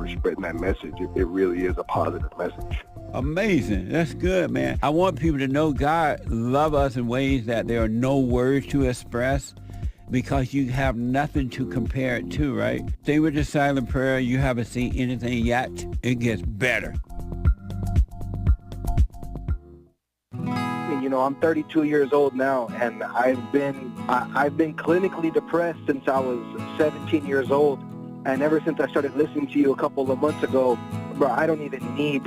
for spreading that message. It really is a positive message. Amazing. That's good, man. I want people to know God love us in ways that there are no words to express, because you have nothing to compare it to, right? Stay with the silent prayer. You haven't seen anything yet. It gets better. You know, I'm 32 years old now, and I've been clinically depressed since I was 17 years old. And ever since I started listening to you a couple of months ago, bro, I don't even need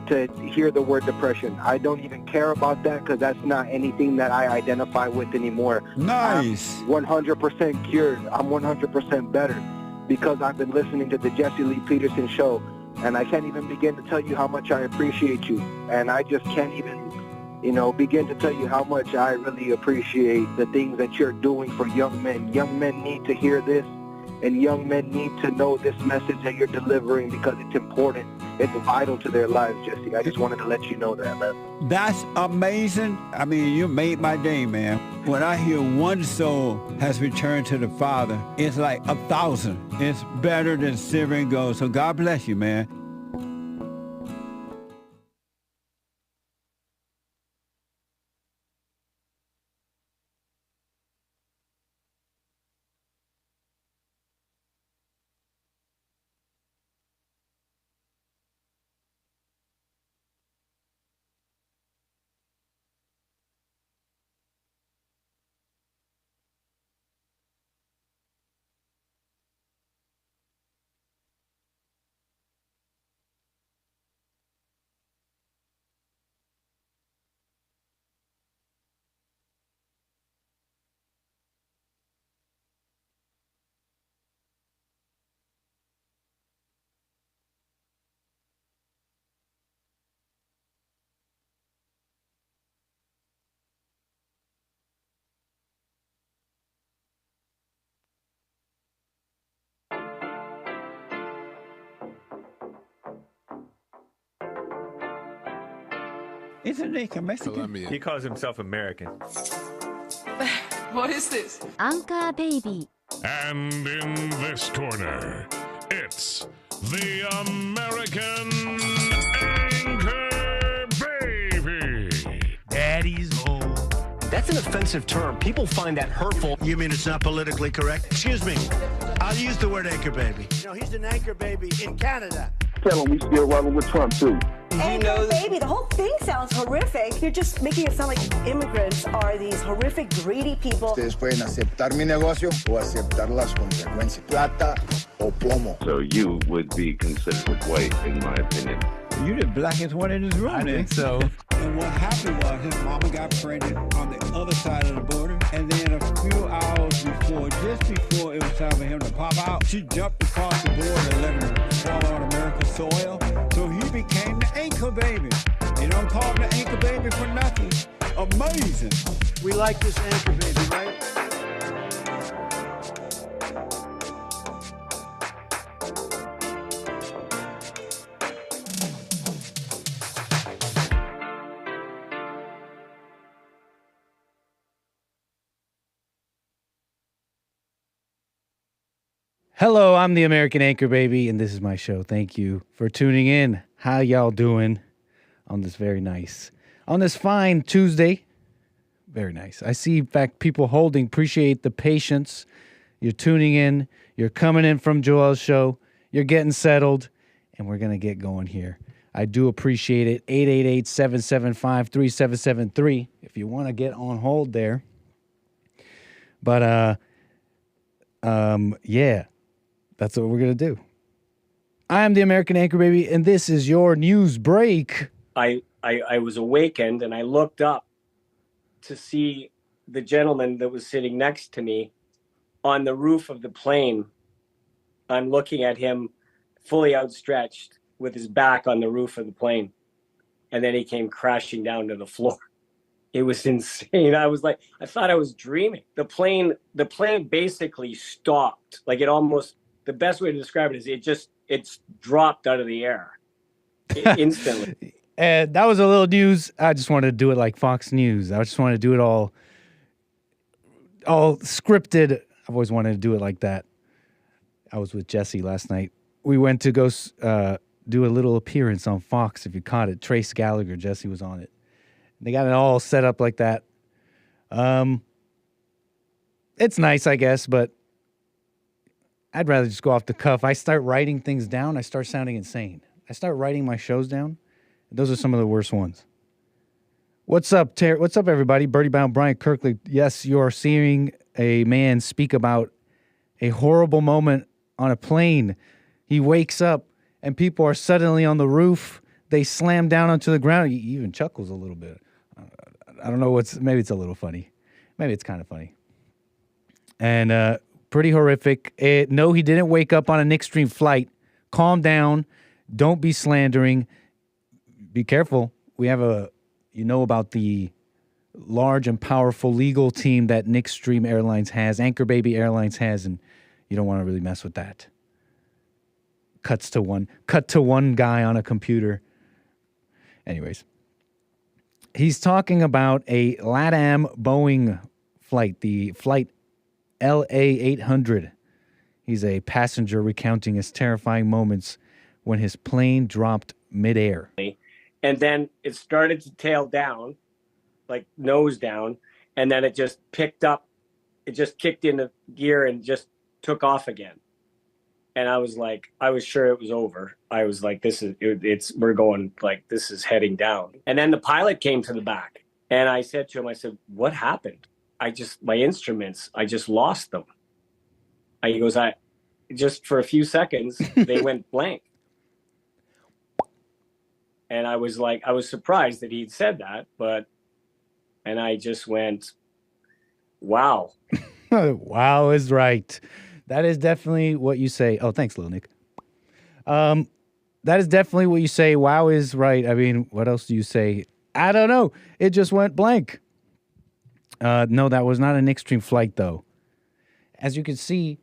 to hear the word depression. I don't even care about that, because that's not anything that I identify with anymore. Nice. I'm 100% cured. I'm 100% better because I've been listening to the Jesse Lee Peterson show, and I can't even begin to tell you how much I appreciate you. And I just can't even, begin to tell you how much I really appreciate the things that you're doing for young men. Young men need to hear this, and young men need to know this message that you're delivering, because it's important. It's vital to their lives, Jesse. I just wanted to let you know that, man. That's amazing. I mean, you made my day, man. When I hear one soul has returned to the Father, it's like 1,000. It's better than silver and gold. So God bless you, man. Isn't he Mexican? Colombian. He calls himself American. What is this? 💂💊💂💏 And in this corner, it's the American Anchor Baby. Daddy's home. That's an offensive term. People find that hurtful. You mean it's not politically correct? Excuse me. I'll use the word anchor baby. He's an anchor baby in Canada. Tell him we still rolling with Trump, too. Anchor baby, the whole thing sounds horrific. You're just making it sound like immigrants are these horrific, greedy people. Ustedes pueden aceptar mi negocio o aceptar las consecuencias. Plata o plomo. So you would be considered white, in my opinion. You the blackest one in this room. I think so. And what happened was his mama got pregnant on the other side of the border, and then a few hours before, just before it was time for him to pop out, she jumped across the border and let him fall on America's soil. So he became the anchor baby. You don't call him the anchor baby for nothing. Amazing. We like this anchor baby, right? Hello, I'm the American Anchor Baby, and this is my show. Thank you for tuning in. How y'all doing on this on this fine Tuesday? Very nice. I see, in fact, people holding. Appreciate the patience. You're tuning in. You're coming in from Joel's show. You're getting settled, and we're going to get going here. I do appreciate it. 888-775-3773 if you want to get on hold there. But, yeah. That's what we're going to do. I am the American Anchor Baby, and this is your news break. I was awakened, and I looked up to see the gentleman that was sitting next to me on the roof of the plane. I'm looking at him fully outstretched with his back on the roof of the plane. And then he came crashing down to the floor. It was insane. I thought I was dreaming. The plane basically stopped. Like the best way to describe it is it's dropped out of the air instantly. And that was a little news. I just wanted to do it like Fox News. I just wanted to do it all scripted. I've always wanted to do it like that. I was with Jesse last night we went to go do a little appearance on Fox, if you caught it. Trace Gallagher, Jesse was on it. They got it all set up like that. It's nice, I guess, but I'd rather just go off the cuff. I start writing things down, I start sounding insane. I start writing my shows down. Those are some of the worst ones. What's up, What's up, everybody? Birdie Bound, Brian Kirkley. Yes, you are seeing a man speak about a horrible moment on a plane. He wakes up, and people are suddenly on the roof. They slam down onto the ground. He even chuckles a little bit. I don't know maybe it's a little funny. Maybe it's kind of funny. And pretty horrific. No, he didn't wake up on an extreme flight. Calm down. Don't be slandering. Be careful. We have about the large and powerful legal team that Nickstream Airlines has, Anchor Baby Airlines has, and you don't want to really mess with that. Cut to one guy on a computer. Anyways, he's talking about a LATAM Boeing flight, the flight LA-800. He's a passenger recounting his terrifying moments when his plane dropped midair. And then it started to tail down, like nose down, and then it just picked up. It just kicked into gear and just took off again. And I was sure it was over. I was like, we're going, like, this is heading down. And then the pilot came to the back, and I said to him, what happened? My instruments, I just lost them. He goes, just for a few seconds, they went blank. And I was surprised that he'd said that, and I just went, wow. Wow is right. That is definitely what you say. Oh, thanks, Lil Nick. That is definitely what you say. Wow is right. I mean, what else do you say? I don't know. It just went blank. No, that was not an extreme flight, though. As you can see,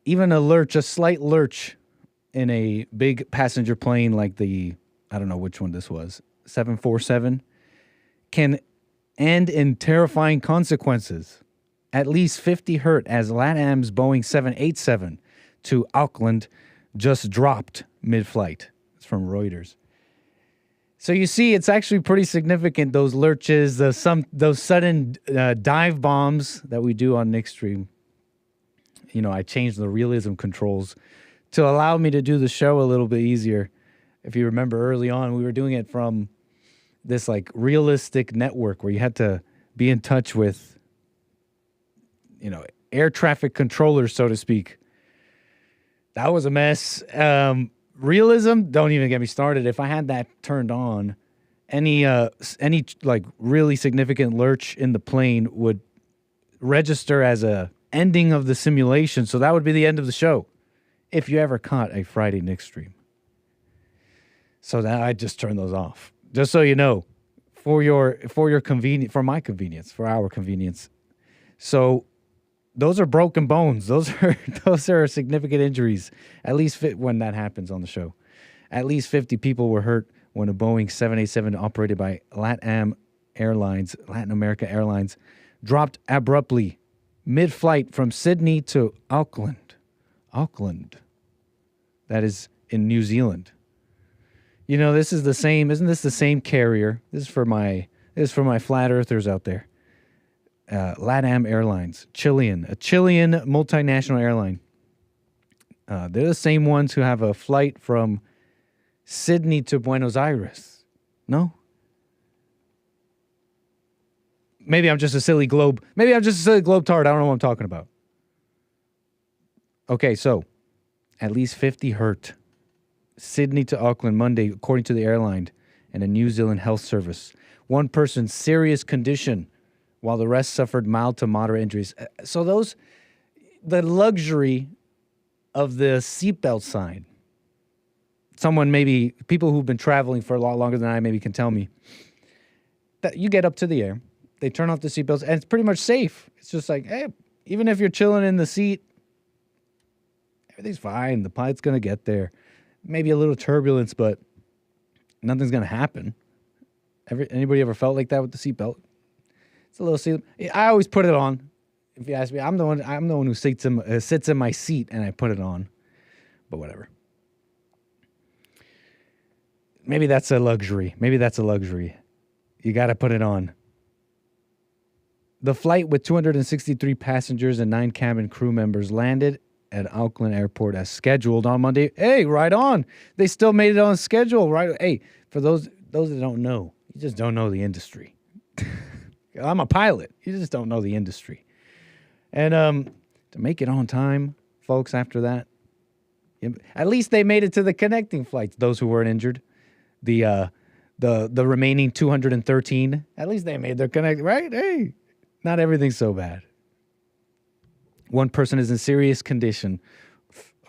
even a slight lurch in a big passenger plane like I don't know which one this was, 747, can end in terrifying consequences. At least 50 hurt as LATAM's Boeing 787 to Auckland just dropped mid-flight. It's from Reuters. So you see, it's actually pretty significant, those lurches, those sudden dive bombs that we do on Nickstream. I changed the realism controls to allow me to do the show a little bit easier. If you remember early on, we were doing it from this like realistic network where you had to be in touch with, air traffic controllers, so to speak. That was a mess. Realism, don't even get me started. If I had that turned on, any like really significant lurch in the plane would register as a ending of the simulation. So that would be the end of the show. If you ever caught a Friday Nickstream. So that I just turned those off. Just so you know, for your convenience, for my convenience, for our convenience. So those are broken bones. Those are significant injuries. At least when that happens on the show. At least 50 people were hurt when a Boeing 787 operated by Latin America Airlines, dropped abruptly mid-flight from Sydney to Auckland. Auckland. That is in New Zealand. This is the same. Isn't this the same carrier? This is for my flat earthers out there. LATAM Airlines, a Chilean multinational airline. They're the same ones who have a flight from Sydney to Buenos Aires. No? Maybe I'm just a silly tart. I don't know what I'm talking about. Okay, so at least 50 hurt. Sydney to Auckland Monday, according to the airline and a New Zealand health service. One person, serious condition, while the rest suffered mild to moderate injuries. So the luxury of the seatbelt sign. People who've been traveling for a lot longer than I maybe can tell me, that you get up to the air, they turn off the seatbelts, and it's pretty much safe. It's just like, hey, even if you're chilling in the seat, everything's fine. The pilot's going to get there. Maybe a little turbulence, but nothing's going to happen. Anybody ever felt like that with the seatbelt? It's a little seat. I always put it on. If you ask me, I'm the one who sits in my seat and I put it on. But whatever. Maybe that's a luxury. You got to put it on. The flight with 263 passengers and 9 cabin crew members landed at Auckland Airport as scheduled on Monday. Hey, right on. They still made it on schedule, right? Hey, for those that don't know, you just don't know the industry. I'm a pilot. You just don't know the industry. And to make it on time, folks, after that, at least they made it to the connecting flights, those who weren't injured. The remaining 213, at least they made their connect, right? Hey, not everything's so bad. One person is in serious condition.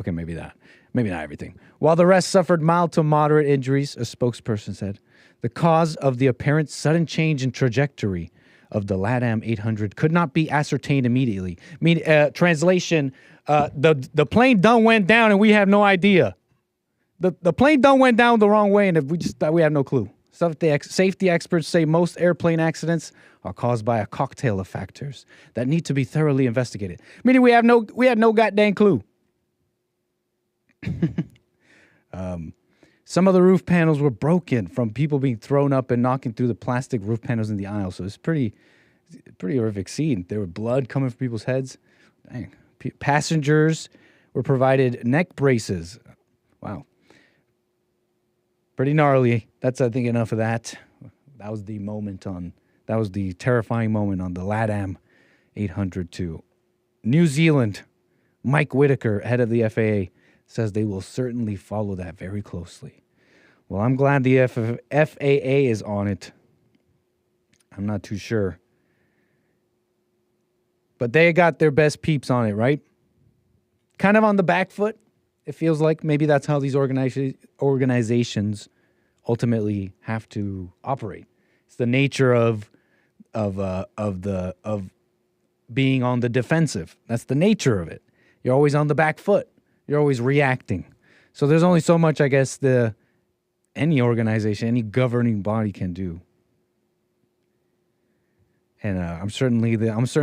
Okay, maybe not everything. While the rest suffered mild to moderate injuries, a spokesperson said. The cause of the apparent sudden change in trajectory of the LATAM 800 could not be ascertained immediately. Translation, the plane done went down and we have no idea. The plane done went down the wrong way and we have no clue. Safety experts say most airplane accidents are caused by a cocktail of factors that need to be thoroughly investigated. Meaning we had no goddamn clue. Some of the roof panels were broken from people being thrown up and knocking through the plastic roof panels in the aisle. So it's pretty horrific scene. There were blood coming from people's heads. Dang. Passengers were provided neck braces. Wow. Pretty gnarly. That's, I think, enough of that. That was the terrifying moment on the LATAM 800 to New Zealand. Mike Whitaker, head of the FAA, says they will certainly follow that very closely. Well, I'm glad the FAA is on it. I'm not too sure. But they got their best peeps on it, right? Kind of on the back foot. It feels like maybe that's how these organizations ultimately have to operate. It's the nature of being on the defensive. That's the nature of it. You're always on the back foot. You're always reacting. So there's only so much, I guess, any organization, any governing body can do. And I'm certain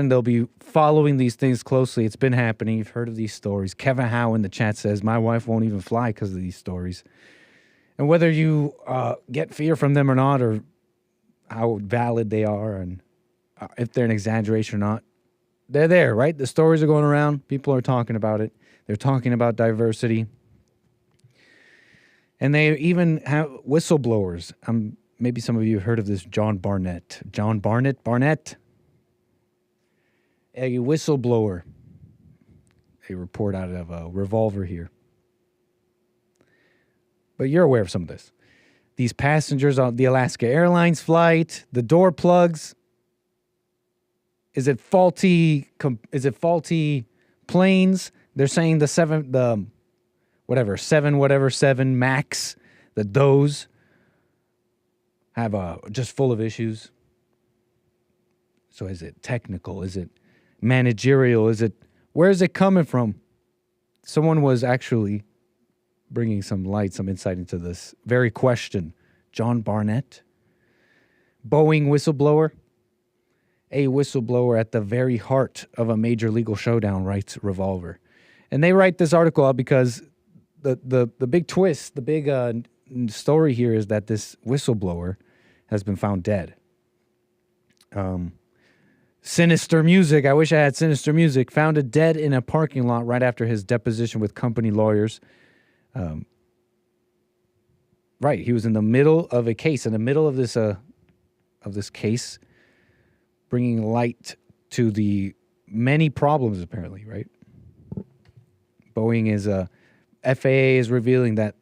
they'll be following these things closely. It's been happening. You've heard of these stories. Kevin Howe in the chat says, my wife won't even fly because of these stories. And whether you get fear from them or not, or how valid they are, and if they're an exaggeration or not, they're there, right? The stories are going around. People are talking about it. They're talking about diversity. And they even have whistleblowers. Maybe some of you have heard of this John Barnett. John Barnett? A whistleblower. A report out of a Revolver here. But you're aware of some of this. These passengers on the Alaska Airlines flight, the door plugs. Is it faulty planes? They're saying the 7 Max, those have just full of issues. So is it technical? Is it managerial? Where is it coming from? Someone was actually bringing some insight into this very question. John Barnett, Boeing whistleblower, a whistleblower at the very heart of a major legal showdown, writes Revolver. And they write this article out because the big twist, the big story here is that this whistleblower has been found dead. Sinister Music, I wish I had Sinister Music, found dead in a parking lot right after his deposition with company lawyers. Right, he was in the middle of a case, in the middle of this case, bringing light to the many problems, apparently, right? Boeing FAA is revealing that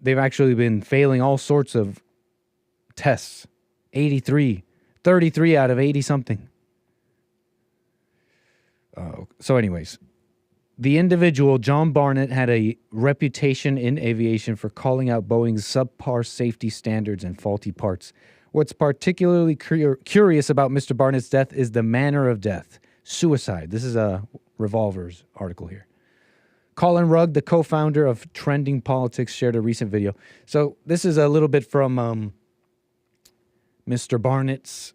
they've actually been failing all sorts of tests. 33 out of 80-something. So anyways, the individual, John Barnett, had a reputation in aviation for calling out Boeing's subpar safety standards and faulty parts. What's particularly curious about Mr. Barnett's death is the manner of death. Suicide. This is a Revolver's article here. Colin Rugg, the co-founder of Trending Politics, shared a recent video. So this is a little bit from Mr. Barnett's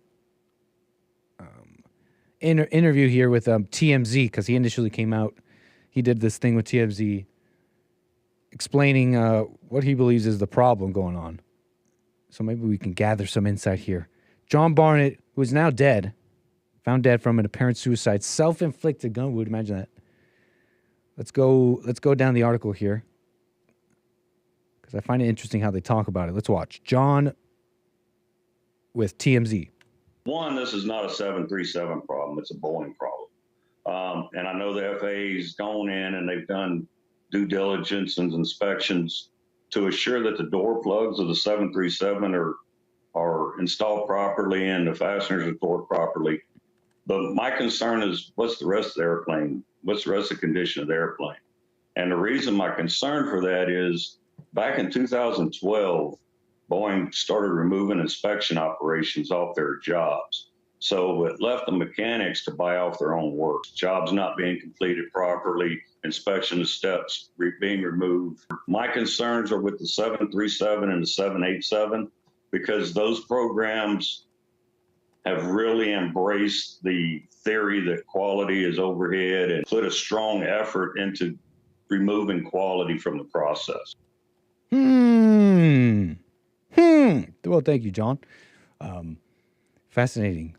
interview here with TMZ, because he initially came out. He did this thing with TMZ explaining what he believes is the problem going on. So maybe we can gather some insight here. John Barnett, who is now dead, found dead from an apparent suicide, self-inflicted gun wound. Imagine that. Let's go down the article here because I find it interesting how they talk about it. Let's watch. John with TMZ. One, this is not a 737 problem. It's a Boeing problem. And I know the FAA's gone in and they've done due diligence and inspections to assure that the door plugs of the 737 are installed properly and the fasteners are torqued properly. But my concern is what's the rest of the airplane? What's the rest of the condition of the airplane? And the reason my concern for that is back in 2012, Boeing started removing inspection operations off their jobs. So it left the mechanics to buy off their own work. Jobs not being completed properly, inspection steps being removed. My concerns are with the 737 and the 787 because those programs have really embraced the theory that quality is overhead and put a strong effort into removing quality from the process. Well, thank you, John. Fascinating.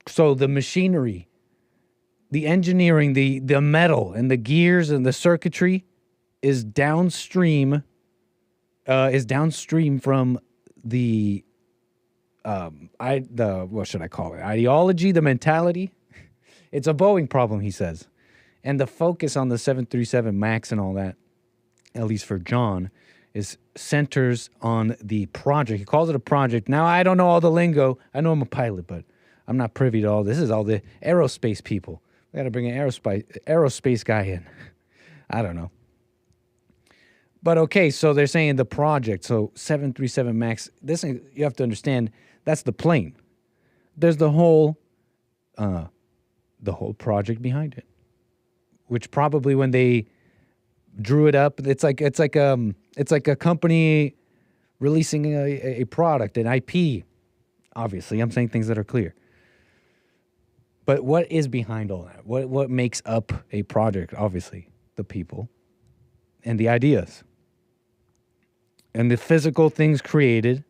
So the machinery, the engineering, the metal and the gears and the circuitry is downstream from the what should I call it? Ideology, the mentality. It's a Boeing problem, he says. And the focus on the 737 MAX and all that, at least for John, is centers on the project. He calls it a project. Now, I don't know all the lingo. I know I'm a pilot, but I'm not privy to all this. This is all the aerospace people. We got to bring an aerospace guy in. I don't know. But okay, so they're saying the project. So 737 MAX, this you have to understand, that's the plane. There's the whole project behind it, which probably when they drew it up, it's like a company releasing a product, an IP. Obviously, I'm saying things that are clear. But what is behind all that? What makes up a project? Obviously, the people and the ideas. And the physical things created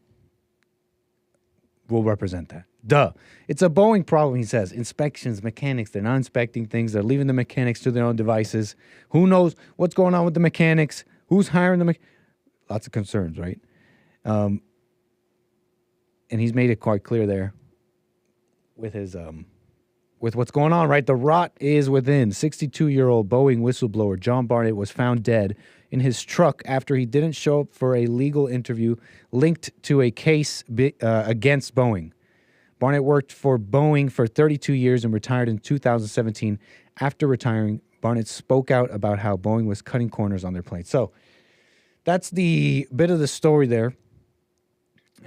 will represent that. Duh. It's a Boeing problem, he says. Inspections, mechanics, they're not inspecting things. They're leaving the mechanics to their own devices. Who knows what's going on with the mechanics? Who's hiring the mechanics? Lots of concerns, right? And he's made it quite clear there with his with what's going on, right? The rot is within. 62-year-old Boeing whistleblower John Barnett was found dead in his truck after he didn't show up for a legal interview linked to a case against Boeing. Barnett worked for Boeing for 32 years and retired in 2017. After retiring, Barnett spoke out about how Boeing was cutting corners on their planes. So that's the bit of the story there.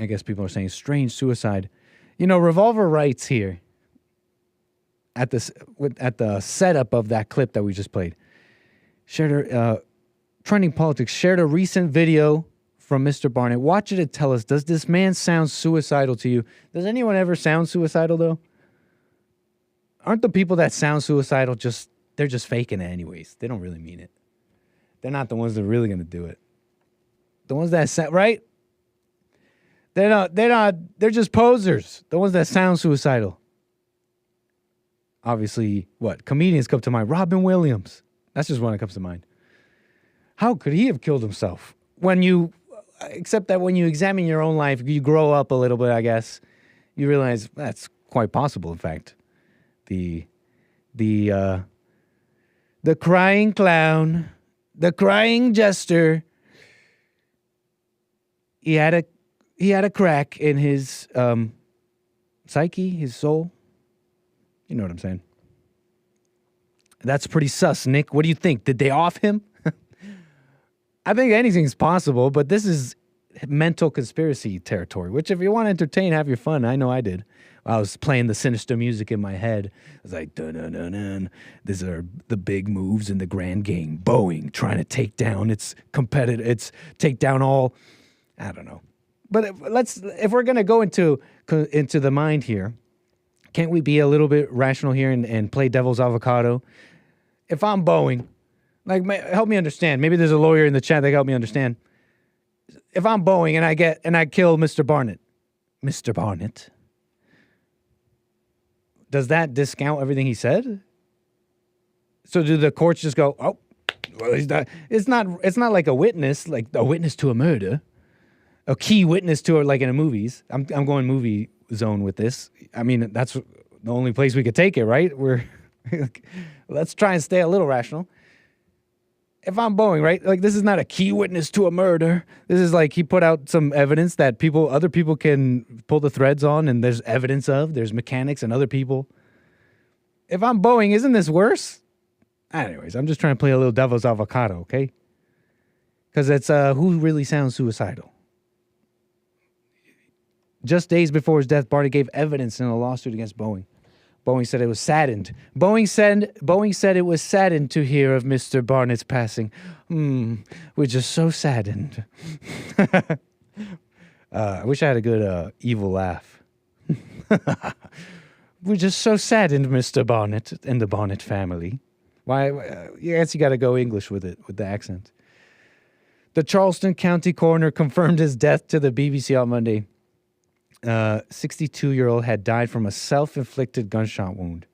I guess people are saying strange suicide. You know, Revolver writes here at the setup of that clip that we just played. Trending Politics shared a recent video from Mr. Barnett. Watch it and tell us, does this man sound suicidal to you? Does anyone ever sound suicidal, though? Aren't the people that sound suicidal they're just faking it anyways? They don't really mean it. They're not the ones that are really going to do it. The ones that sound, right? They're just posers. The ones that sound suicidal. Obviously, comedians come to mind. Robin Williams. That's just one that comes to mind. How could he have killed himself? Except that when you examine your own life, you grow up a little bit, I guess. You realize that's quite possible, in fact. The crying clown, the crying jester, he had a crack in his psyche, his soul. You know what I'm saying? That's pretty sus, Nick. What do you think? Did they off him? I think anything's possible, but this is mental conspiracy territory, which if you want to entertain, have your fun. I know I did. I was playing the sinister music in my head. I was like, dun-dun-dun-dun. These are the big moves in the grand game. Boeing trying to take down its competitor. Take down all, I don't know. But if we're going to go into the mind here, can't we be a little bit rational here and play devil's avocado? If I'm Boeing, Like, help me understand. Maybe there's a lawyer in the chat that can help me understand. If I'm Boeing and I kill Mr. Barnett, does that discount everything he said? So do the courts just go, oh, well, he's not. It's not like a witness to a murder, a key witness to it, like in the movies. I'm going movie zone with this. I mean, that's the only place we could take it, right? Let's try and stay a little rational. If I'm Boeing, right? Like, this is not a key witness to a murder. This is like he put out some evidence that other people can pull the threads on, and there's evidence of. There's mechanics and other people. If I'm Boeing, isn't this worse? Anyways, I'm just trying to play a little devil's avocado, okay? Because it's who really sounds suicidal. Just days before his death, Barnett gave evidence in a lawsuit against Boeing. Boeing said it was saddened. Boeing said it was saddened to hear of Mr. Barnett's passing. We're just so saddened. I wish I had a good evil laugh. We're just so saddened, Mr. Barnett and the Barnett family. Why? Yes, you got to go English with it, with the accent. The Charleston County coroner confirmed his death to the BBC on Monday. 62-year-old had died from a self-inflicted gunshot wound.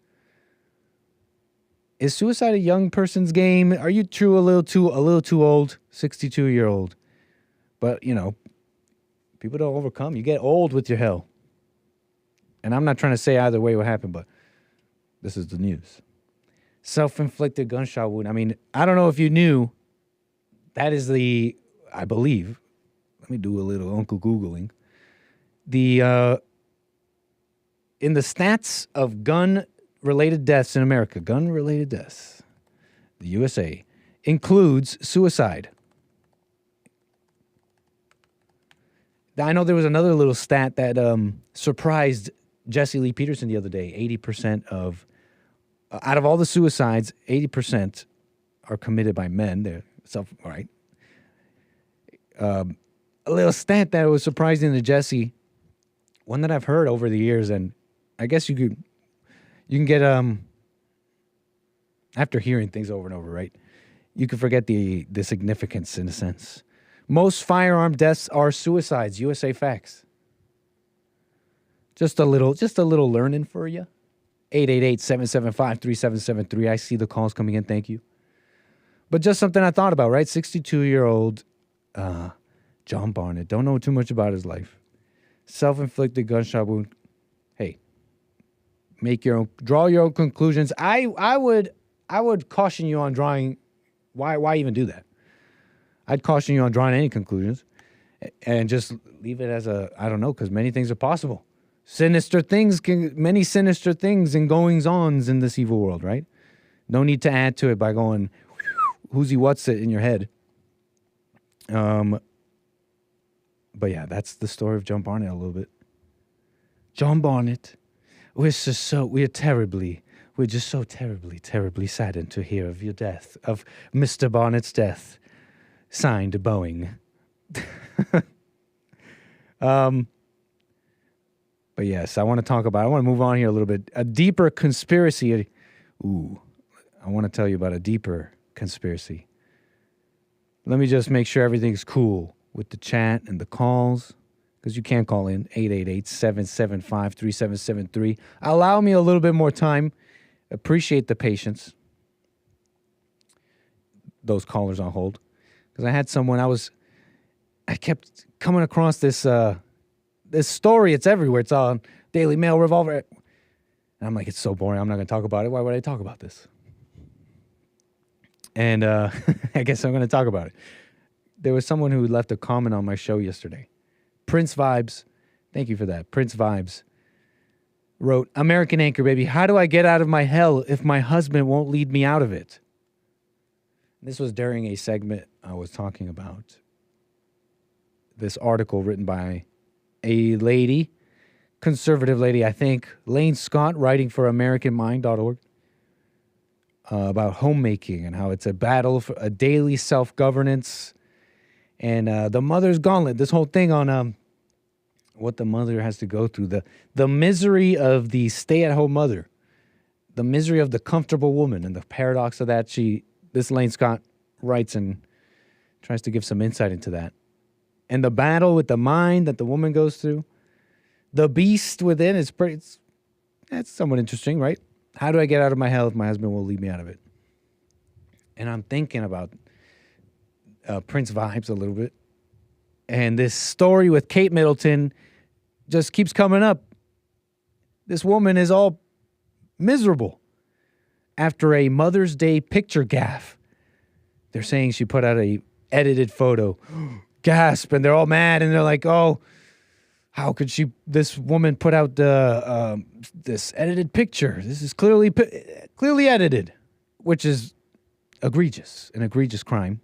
Is suicide a young person's game? Are you a little too old? 62-year-old. But, you know, people don't overcome. You get old with your hell. And I'm not trying to say either way what happened, but this is the news. Self-inflicted gunshot wound. I mean, I don't know if you knew, that is I believe, let me do a little Uncle Googling. In the stats of gun-related deaths in America, gun-related deaths, the USA, includes suicide. I know there was another little stat that surprised Jesse Lee Peterson the other day. 80% out of all the suicides, 80% are committed by men. They're right. A little stat that was surprising to Jesse, one that I've heard over the years, and I guess you can get after hearing things over and over, right? You can forget the significance in a sense. Most firearm deaths are suicides. USA Facts. Just a little learning for you. 888-775-3773. I see the calls coming in. Thank you. But just something I thought about, right? 62-year-old John Barnett. Don't know too much about his life. Self-inflicted gunshot wound. Hey, draw your own conclusions. I would caution you on drawing. Why even do that? I'd caution you on drawing any conclusions, and just leave it as I don't know, because many things are possible. Many sinister things and goings-ons in this evil world, right? No need to add to it by going, who's he, what's it in your head. But yeah, that's the story of John Barnett a little bit. John Barnett, we're just so terribly saddened to hear of your death, of Mr. Barnett's death. Signed, Boeing. But yes, I want to move on here a little bit. A deeper conspiracy. I want to tell you about a deeper conspiracy. Let me just make sure everything's cool with the chat and the calls, because you can call in 888-775-3773. Allow me a little bit more time. Appreciate the patience. Those callers on hold. Because I had someone, I kept coming across this story. It's everywhere. It's on Daily Mail, Revolver. And I'm like, it's so boring. I'm not going to talk about it. Why would I talk about this? And I guess I'm going to talk about it. There was someone who left a comment on my show yesterday. Prince Vibes. Thank you for that. Prince Vibes wrote, American Anchor, baby, how do I get out of my hell if my husband won't lead me out of it? This was during a segment I was talking about this article written by a lady, conservative lady, I think, Lane Scott, writing for AmericanMind.org, about homemaking and how it's a battle for a daily self-governance, and the mother's gauntlet, this whole thing on what the mother has to go through, the misery of the stay-at-home mother, the misery of the comfortable woman, and the paradox of that. She this Lane Scott writes and tries to give some insight into that. And the battle with the mind that the woman goes through, the beast within is that's somewhat interesting, right? How do I get out of my hell if my husband will leave me out of it? And I'm thinking about Prince vibes a little bit. And this story with Kate Middleton just keeps coming up. This woman is all miserable after a Mother's Day picture gaffe. They're saying she put out a edited photo. Gasp. And they're all mad. And they're like, oh, how could this woman put out this edited picture? This is clearly edited, which is an egregious crime.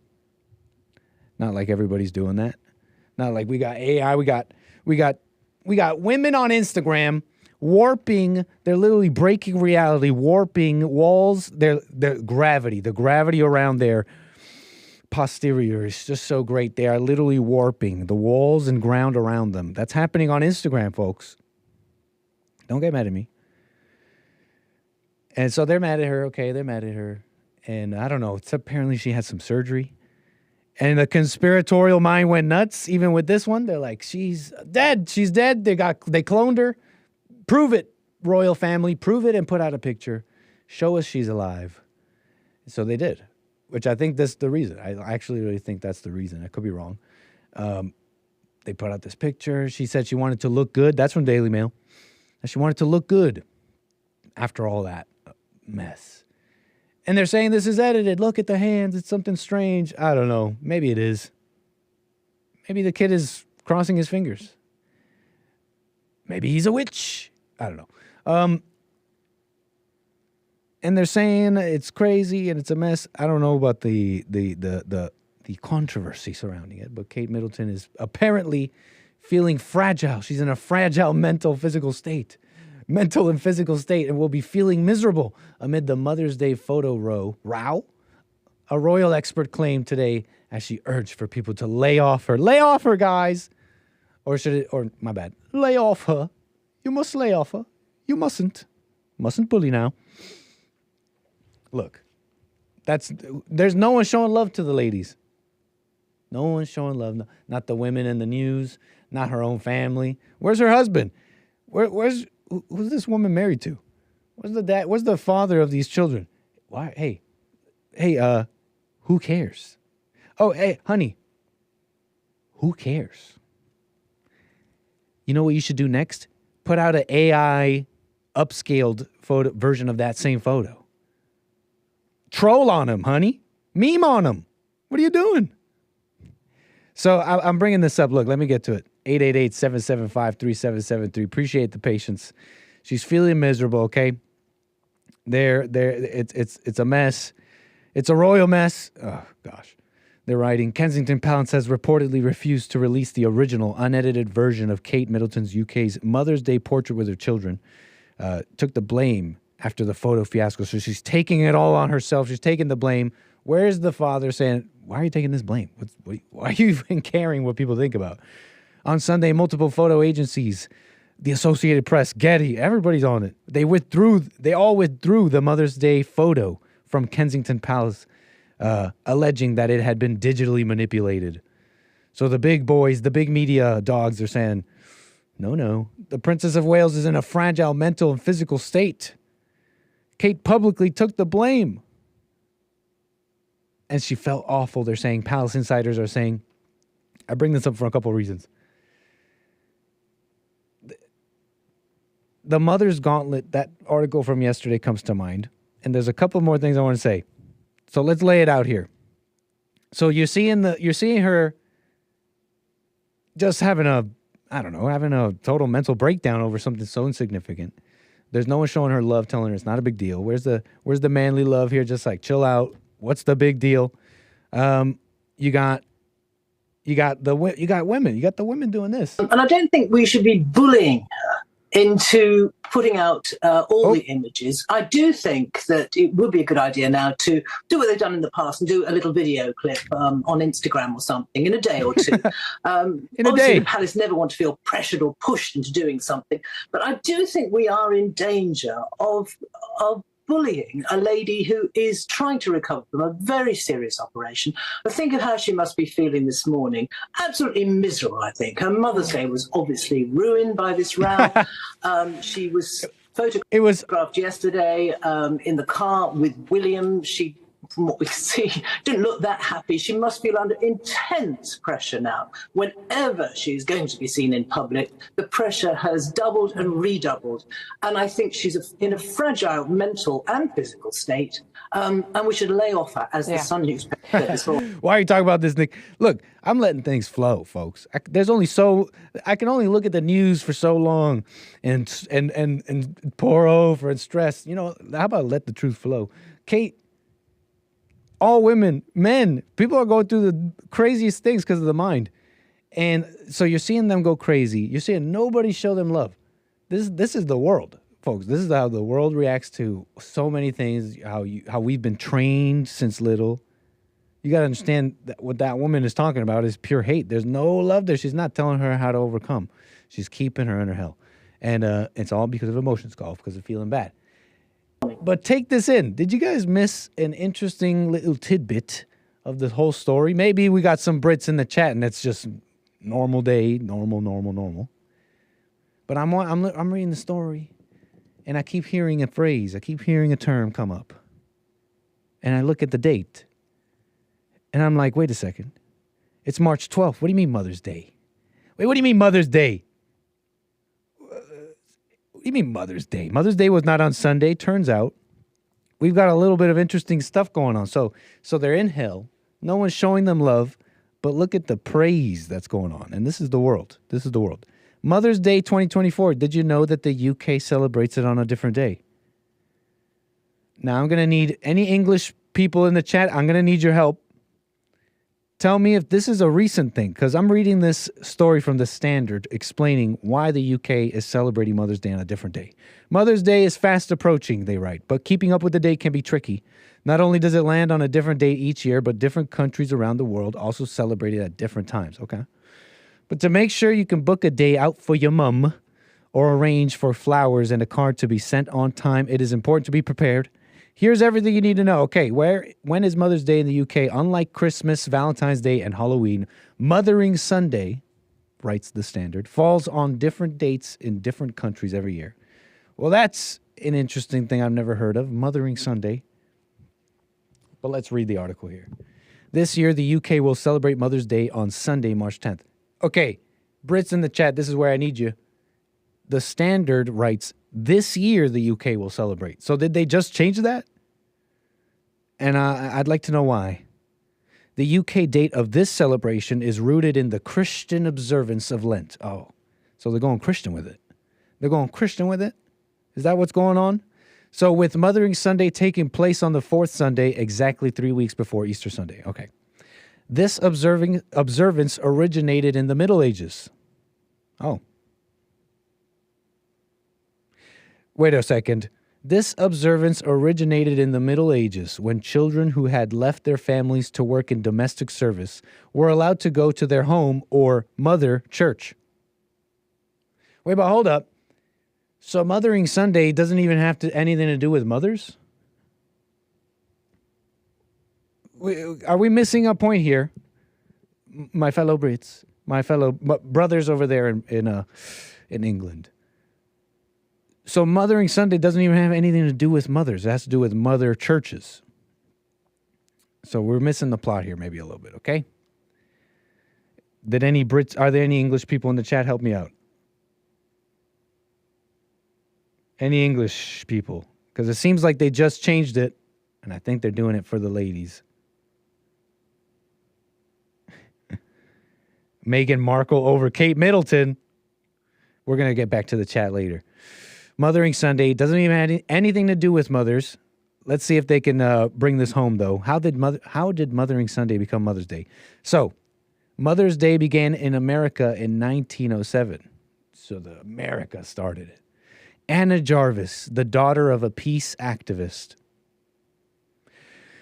Not like everybody's doing that. Not like we got AI. We got women on Instagram warping. They're literally breaking reality, warping walls. The gravity around their posterior is just so great. They are literally warping the walls and ground around them. That's happening on Instagram, folks. Don't get mad at me. And so they're mad at her. Okay, they're mad at her. And I don't know. It's apparently she had some surgery. And the conspiratorial mind went nuts. Even with this one, they're like, she's dead. She's dead. They cloned her. Prove it, royal family. Prove it and put out a picture. Show us she's alive. So they did, which I think that's the reason. I actually really think that's the reason. I could be wrong. They put out this picture. She said she wanted to look good. That's from Daily Mail. She wanted to look good after all that mess. And they're saying this is edited. Look at the hands. It's something strange. I don't know. Maybe it is. Maybe the kid is crossing his fingers. Maybe he's a witch. I don't know. And they're saying it's crazy and it's a mess. I don't know about the controversy surrounding it, but Kate Middleton is apparently feeling fragile. She's in a fragile mental and physical state, and will be feeling miserable amid the Mother's Day photo row. A royal expert claimed today as she urged for people to lay off her. Lay off her, guys. Lay off her. You must lay off her. You mustn't bully now. Look, there's no one showing love to the ladies. No one's showing love. Not the women in the news, not her own family. Where's her husband? Who's this woman married to? Where's the dad? Where's the father of these children? Why? Hey, who cares? Oh, hey, honey, who cares? You know what you should do next? Put out an AI upscaled photo version of that same photo. Troll on him, honey. Meme on him. What are you doing? So I'm bringing this up. Look, let me get to it. 888-775-3773. Appreciate the patience. She's feeling miserable, okay? It's a mess. It's a royal mess. Oh, gosh. They're writing, Kensington Palace has reportedly refused to release the original unedited version of Kate Middleton's UK's Mother's Day portrait with her children. Took the blame after the photo fiasco. So she's taking it all on herself. She's taking the blame. Where's the father saying, why are you taking this blame? Why are you even caring what people think about? On Sunday, multiple photo agencies, the Associated Press, Getty, everybody's on it. They all withdrew the Mother's Day photo from Kensington Palace, alleging that it had been digitally manipulated. So the big boys, the big media dogs are saying, no, the Princess of Wales is in a fragile mental and physical state. Kate publicly took the blame. And she felt awful. They're saying, Palace insiders are saying, I bring this up for a couple of reasons. The Mother's Gauntlet, that article from yesterday comes to mind. And there's a couple more things I want to say. So let's lay it out here. So you're seeing her just having a total mental breakdown over something so insignificant. There's no one showing her love, telling her it's not a big deal. Where's the manly love here? Just like, chill out. What's the big deal? You got women. You got the women doing this. And I don't think we should be bullying her into putting out all the images. I do think that it would be a good idea now to do what they've done in the past and do a little video clip on Instagram or something in a day or two. Obviously, the palace never want to feel pressured or pushed into doing something, but I do think we are in danger of bullying a lady who is trying to recover from a very serious operation. But think of how she must be feeling this morning. Absolutely miserable, I think. Her Mother's Day was obviously ruined by this row. She was photographed yesterday in the car with William. She, from what we can see, didn't look that happy. She must feel under intense pressure now. Whenever she's going to be seen in public, the pressure has doubled and redoubled. And I think she's in a fragile mental and physical state. And we should lay off her, as the Sun newspaper said this morning. Why are you talking about this, Nick? Look, I'm letting things flow, folks. I can only look at the news for so long and pour over and stress. You know, how about let the truth flow? Kate, all women, men, people are going through the craziest things because of the mind. And so you're seeing them go crazy. You're seeing nobody show them love. This is the world, folks. This is how the world reacts to so many things, how we've been trained since little. You got to understand that what that woman is talking about is pure hate. There's no love there. She's not telling her how to overcome. She's keeping her in her hell. And it's all because of emotions, golf, because of feeling bad. But take this in. Did you guys miss an interesting little tidbit of the whole story? Maybe we got some Brits in the chat and it's just normal day, normal. But I'm reading the story and I keep hearing a phrase. I keep hearing a term come up. And I look at the date and I'm like, wait a second. It's March 12th. What do you mean Mother's Day? Wait, what do you mean Mother's Day? What do you mean Mother's Day? Mother's Day was not on Sunday. Turns out we've got a little bit of interesting stuff going on. So they're in hell. No one's showing them love, but look at the praise that's going on. And this is the world. This is the world. Mother's Day 2024. Did you know that the UK celebrates it on a different day? Now I'm going to need any English people in the chat. I'm going to need your help. Tell me if this is a recent thing, because I'm reading this story from The Standard explaining why the UK is celebrating Mother's Day on a different day. Mother's Day is fast approaching, they write, but keeping up with the date can be tricky. Not only does it land on a different date each year, but different countries around the world also celebrate it at different times, okay? But to make sure you can book a day out for your mum or arrange for flowers and a card to be sent on time, it is important to be prepared. Here's everything you need to know. Okay, when is Mother's Day in the UK? Unlike Christmas, Valentine's Day, and Halloween, Mothering Sunday, writes The Standard, falls on different dates in different countries every year. Well, that's an interesting thing I've never heard of, Mothering Sunday. But let's read the article here. This year, the UK will celebrate Mother's Day on Sunday, March 10th. Okay, Brits in the chat, this is where I need you. The Standard writes, this year the UK will celebrate. So did they just change that? And I'd like to know why. The UK date of this celebration is rooted in the Christian observance of Lent. Oh, so they're going Christian with it. They're going Christian with it? Is that what's going on? So with Mothering Sunday taking place on the fourth Sunday, exactly 3 weeks before Easter Sunday. Okay. This observance originated in the Middle Ages. Oh. Wait a second. This observance originated in the Middle Ages when children who had left their families to work in domestic service were allowed to go to their home or mother church. Wait, but hold up. So Mothering Sunday doesn't even have anything to do with mothers? Are we missing a point here? My fellow Brits, my fellow brothers over there in England. So Mothering Sunday doesn't even have anything to do with mothers. It has to do with mother churches. So we're missing the plot here maybe a little bit, okay? Are there any English people in the chat? Help me out. Any English people? Because it seems like they just changed it, and I think they're doing it for the ladies. Meghan Markle over Kate Middleton. We're going to get back to the chat later. Mothering Sunday doesn't even have anything to do with mothers. Let's see if they can bring this home, though. How did Mothering Sunday become Mother's Day? So, Mother's Day began in America in 1907. So, the America started it. Anna Jarvis, the daughter of a peace activist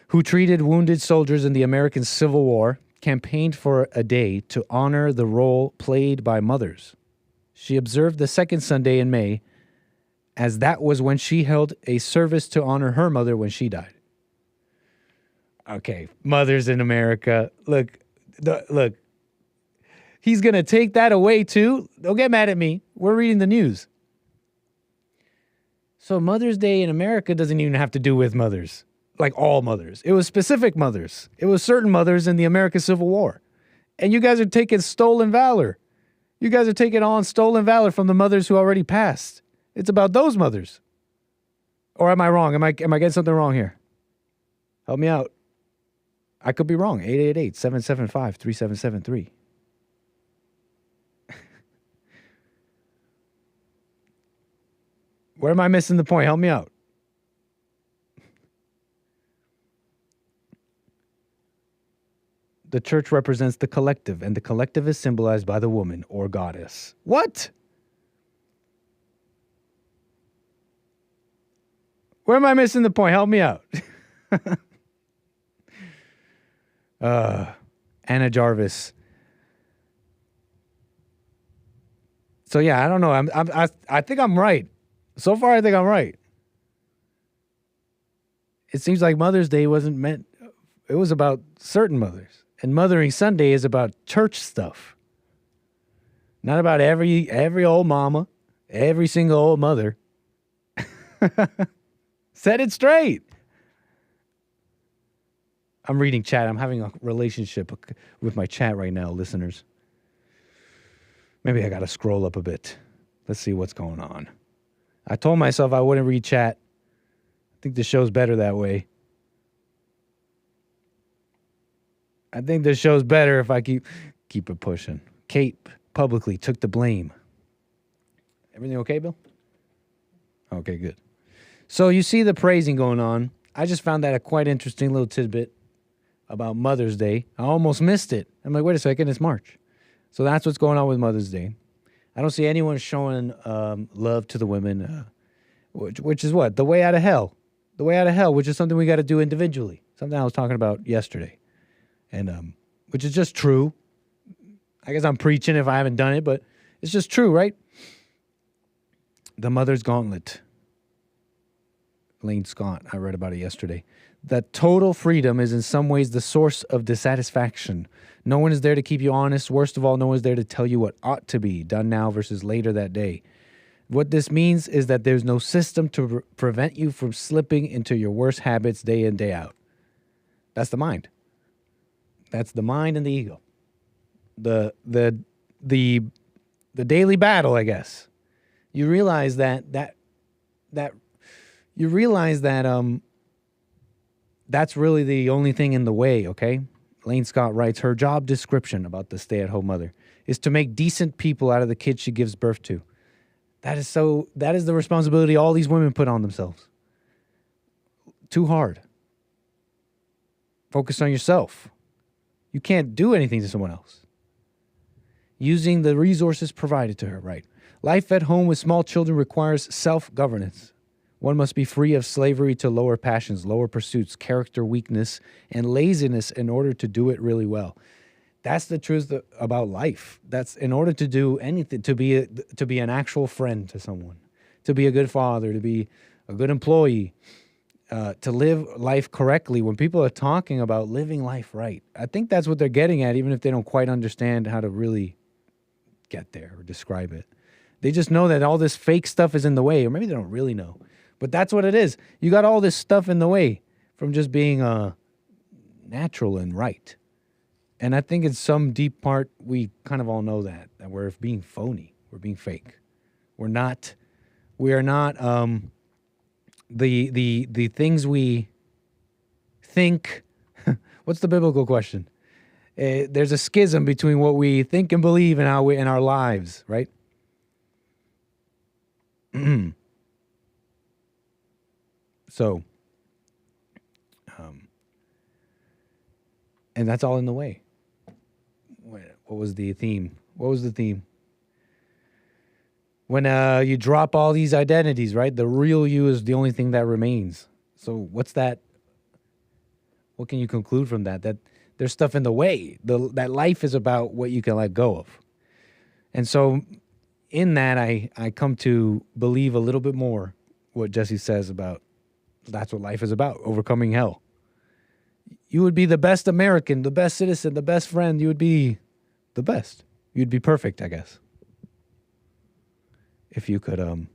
who treated wounded soldiers in the American Civil War, campaigned for a day to honor the role played by mothers. She observed the second Sunday in May as that was when she held a service to honor her mother when she died. Okay, mothers in America. Look. He's going to take that away too. Don't get mad at me. We're reading the news. So Mother's Day in America doesn't even have to do with mothers, like all mothers. It was specific mothers. It was certain mothers in the American Civil War. And you guys are taking stolen valor. You guys are taking on stolen valor from the mothers who already passed. It's about those mothers. Or am I wrong? Am I getting something wrong here? Help me out. I could be wrong. 888-775-3773. Where am I missing the point? Help me out. The church represents the collective, and the collective is symbolized by the woman or goddess. What? Where am I missing the point? Help me out. Anna Jarvis. So yeah, I don't know. I think I'm right. So far, I think I'm right. It seems like Mother's Day wasn't meant. It was about certain mothers. And Mothering Sunday is about church stuff. Not about every old mama, every single old mother. Set it straight. I'm reading chat. I'm having a relationship with my chat right now, listeners. Maybe I got to scroll up a bit. Let's see what's going on. I told myself I wouldn't read chat. I think the show's better that way. I think the show's better if I keep it pushing. Kate publicly took the blame. Everything okay, Bill? Okay, good. So you see the praising going on. I just found that a quite interesting little tidbit about Mother's Day. I almost missed it. I'm like, wait a second, it's March. So that's what's going on with Mother's Day. I don't see anyone showing love to the women, which is what? The way out of hell. The way out of hell, which is something we got to do individually. Something I was talking about yesterday. And which is just true. I guess I'm preaching if I haven't done it, but it's just true, right? The Mother's Gauntlet. Lane Scott, I read about it yesterday. That total freedom is in some ways the source of dissatisfaction. No one is there to keep you honest. Worst of all, no one is there to tell you what ought to be done now versus later that day. What this means is that there's no system to prevent you from slipping into your worst habits day in, day out. That's the mind. That's the mind and the ego. The daily battle, I guess. You realize that that's really the only thing in the way, okay? Lane Scott writes, her job description about the stay-at-home mother is to make decent people out of the kids she gives birth to. That is the responsibility all these women put on themselves. Too hard. Focus on yourself. You can't do anything to someone else. Using the resources provided to her, right? Life at home with small children requires self-governance. One must be free of slavery to lower passions, lower pursuits, character weakness, and laziness in order to do it really well. That's the truth about life. That's in order to do anything, to be an actual friend to someone, to be a good father, to be a good employee, to live life correctly. When people are talking about living life right, I think that's what they're getting at, even if they don't quite understand how to really get there or describe it. They just know that all this fake stuff is in the way, or maybe they don't really know. But that's what it is. You got all this stuff in the way from just being natural and right. And I think in some deep part, we kind of all know that we're being phony. We're being fake. We are not the things we think. What's the biblical question? There's a schism between what we think and believe and how we in our lives, right? So, and that's all in the way. What was the theme? What was the theme? When you drop all these identities, right? The real you is the only thing that remains. So what's that? What can you conclude from that? That there's stuff in the way. That life is about what you can let go of. And so in that, I come to believe a little bit more what Jesse says about that's what life is about, overcoming hell. You would be the best American, the best citizen, the best friend. You would be the best. You'd be perfect, I guess. If you could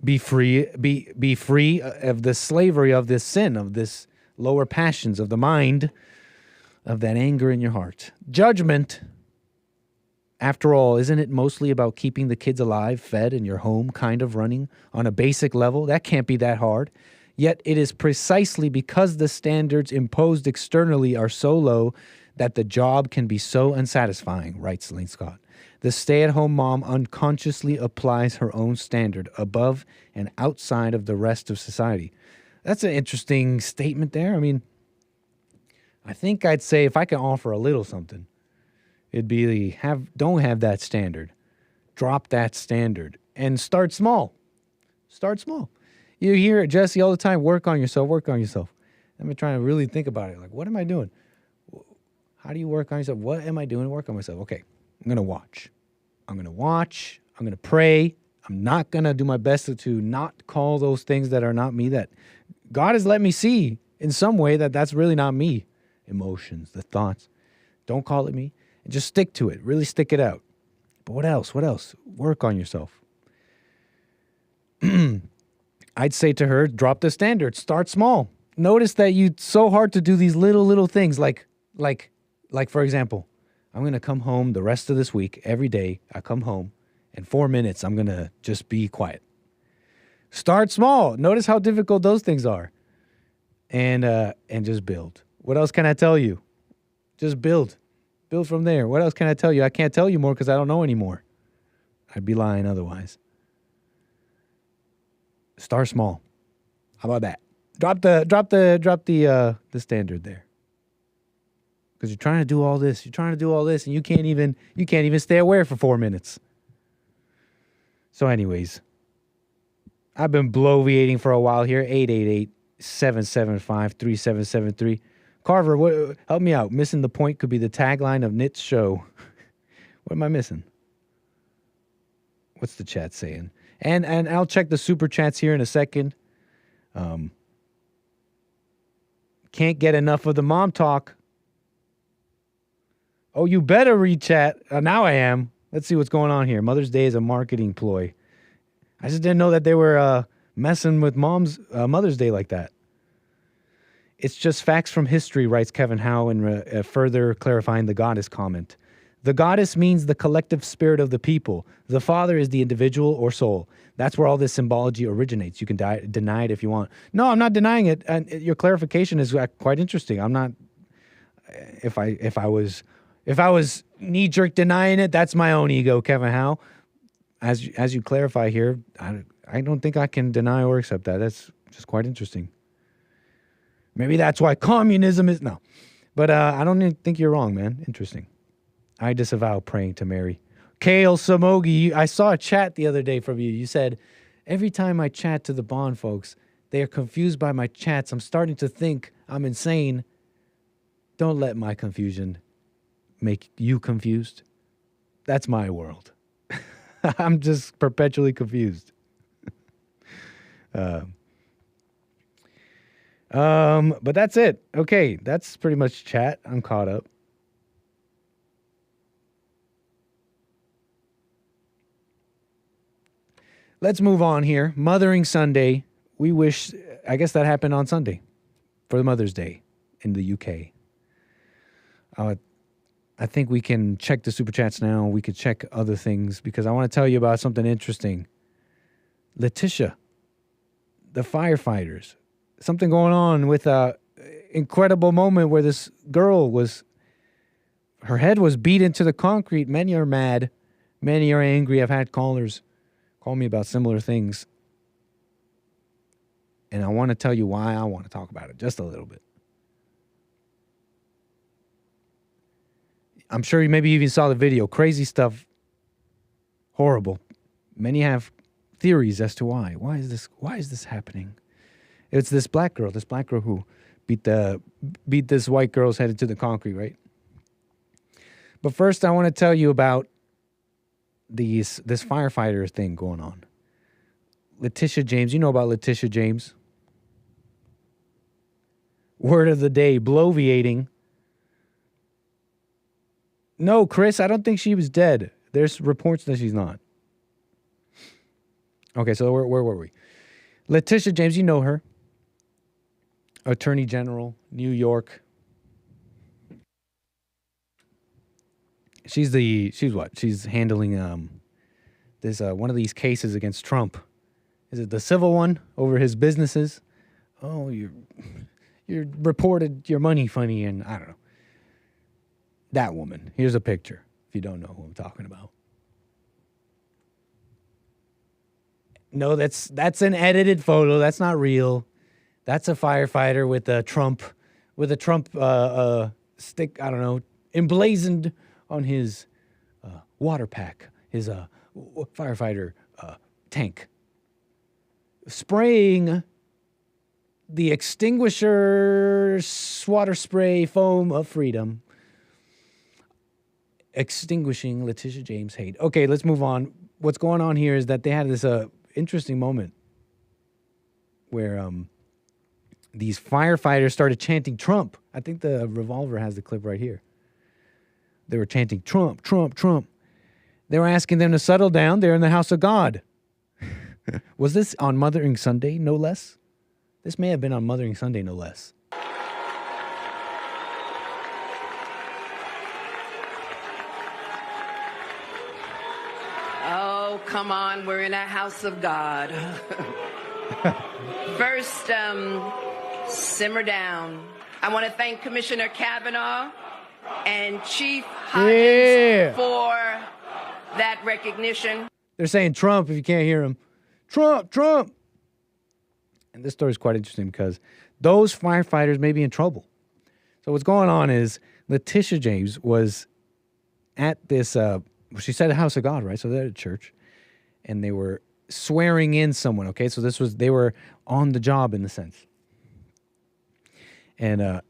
be free of the slavery of this sin, of this lower passions of the mind, of that anger in your heart. Judgment, after all, isn't it mostly about keeping the kids alive, fed, and your home kind of running on a basic level? That can't be that hard. Yet it is precisely because the standards imposed externally are so low that the job can be so unsatisfying, writes Celine Scott. The stay-at-home mom unconsciously applies her own standard above and outside of the rest of society. That's an interesting statement there. I mean, I think I'd say if I can offer a little something, it'd be don't have that standard. Drop that standard and start small. Start small. You hear Jesse all the time, work on yourself, work on yourself. I'm trying to really think about it. Like, what am I doing? How do you work on yourself? What am I doing to work on myself? Okay, I'm going to watch. I'm going to pray. I'm not going to do my best to not call those things that are not me, that God has let me see in some way that that's really not me. Emotions, the thoughts. Don't call it me. And just stick to it. Really stick it out. But what else? What else? Work on yourself. I'd say to her, drop the standard. Start small. Notice that it's so hard to do these little things. Like for example, I'm going to come home the rest of this week. Every day I come home. In 4 minutes, I'm going to just be quiet. Start small. Notice how difficult those things are. And just build. What else can I tell you? Just build. Build from there. What else can I tell you? I can't tell you more because I don't know anymore. I'd be lying otherwise. Start small. How about that? Drop the standard there. Because you're trying to do all this. You're trying to do all this, and you can't even stay aware for 4 minutes. So anyways, I've been bloviating for a while here. 888-775-3773. Carver, help me out. Missing the point could be the tagline of Knit's show. What am I missing? What's the chat saying? And I'll check the super chats here in a second. Can't get enough of the mom talk. Oh, you better read chat. Now I am. Let's see what's going on here. Mother's Day is a marketing ploy. I just didn't know that they were messing with Mother's Day like that. It's just facts from history, writes Kevin Howe, in further clarifying the goddess comment. The goddess means the collective spirit of the people. The father is the individual or soul. That's where all this symbology originates. You can deny it if you want. No, I'm not denying it. And your clarification is quite interesting. I'm not. If I was knee-jerk denying it, that's my own ego, Kevin Howe. As you clarify here, I don't think I can deny or accept that. That's just quite interesting. Maybe that's why communism is no, but I don't even think you're wrong, man. Interesting. I disavow praying to Mary. Kale Samogi, I saw a chat the other day from you. You said, every time I chat to the Bond folks, they are confused by my chats. I'm starting to think I'm insane. Don't let my confusion make you confused. That's my world. I'm just perpetually confused. But that's it. Okay, that's pretty much chat. I'm caught up. Let's move on here. Mothering Sunday. We wish, I guess that happened on Sunday for Mother's Day in the UK. I think we can check the super chats now. We could check other things because I want to tell you about something interesting. Letitia, the firefighters, something going on with an incredible moment where this girl her head was beat into the concrete. Many are mad. Many are angry. I've had callers call me about similar things. And I want to tell you why I want to talk about it just a little bit. I'm sure you maybe even saw the video. Crazy stuff. Horrible. Many have theories as to why. Why is this happening? It's this black girl who beat this white girl's head into the concrete, right? But first I want to tell you about this firefighter thing going on. Letitia James, you know about Letitia James? Word of the day, bloviating. No, Chris, I don't think she was dead. There's reports that she's not. Okay, so where were we? Letitia James, you know her. Attorney General, New York. She's what? She's handling this one of these cases against Trump. Is it the civil one over his businesses? Oh, you reported your money funny, and I don't know. That woman. Here's a picture, if you don't know who I'm talking about. No, that's an edited photo. That's not real. That's a firefighter with a Trump stick, I don't know, emblazoned on his water pack, his firefighter tank. Spraying the extinguisher water spray foam of freedom. Extinguishing Letitia James hate. Okay, let's move on. What's going on here is that they had this interesting moment where these firefighters started chanting Trump. I think the Revolver has the clip right here. They were chanting Trump, Trump, Trump. They were asking them to settle down. They're in the house of God. Was this on Mothering Sunday, no less? This may have been on Mothering Sunday, no less. Oh, come on. We're in a house of God. First, simmer down. I want to thank Commissioner Kavanaugh and Chief Hodges for that recognition. They're saying Trump if you can't hear him. Trump, Trump. And this story is quite interesting because those firefighters may be in trouble. So what's going on is Letitia James was at this, she said a house of God, right? So they're at a church. And they were swearing in someone, okay? So they were on the job in the sense. And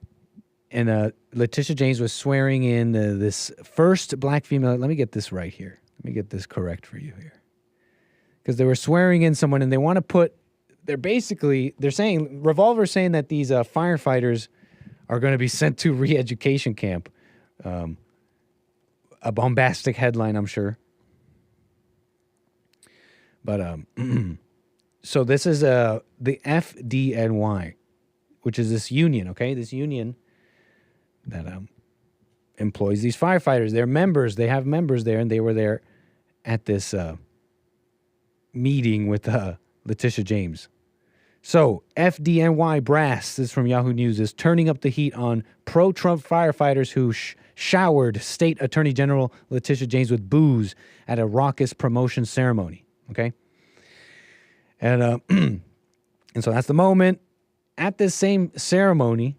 Letitia James was swearing in this first black female. Let me get this right here. Let me get this correct for you here. Because they were swearing in someone and they want to put, they're saying, Revolver's saying that these firefighters are going to be sent to re-education camp. A bombastic headline, I'm sure. But, so this is the FDNY, which is this union, okay? This union that employs these firefighters. They're members. They have members there, and they were there at this meeting with Letitia James. So, FDNY brass, this is from Yahoo News, is turning up the heat on pro-Trump firefighters who showered State Attorney General Letitia James with booze at a raucous promotion ceremony. Okay? And and so that's the moment. At this same ceremony,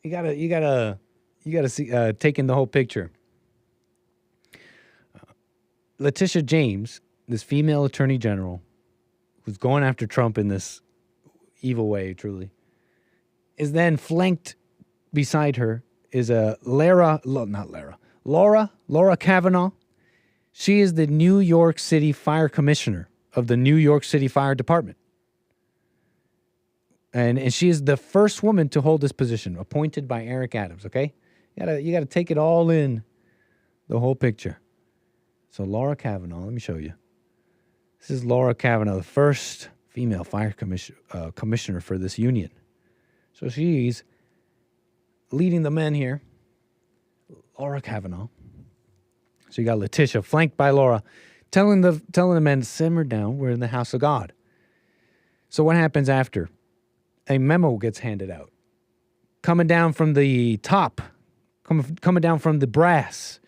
you gotta see take in the whole picture. Letitia James, this female attorney general, who's going after Trump in this evil way, truly, is then flanked beside her is Laura Kavanaugh. She is the New York City Fire Commissioner of the New York City Fire Department. And she is the first woman to hold this position, appointed by Eric Adams, okay? You gotta take it all in, the whole picture. So Laura Kavanaugh, let me show you. This is Laura Kavanaugh, the first female fire commissioner for this union. So she's leading the men here. Laura Kavanaugh. So you got Letitia flanked by Laura, telling the men to simmer down. We're in the house of God. So what happens after? A memo gets handed out, coming down from the top, coming down from the brass,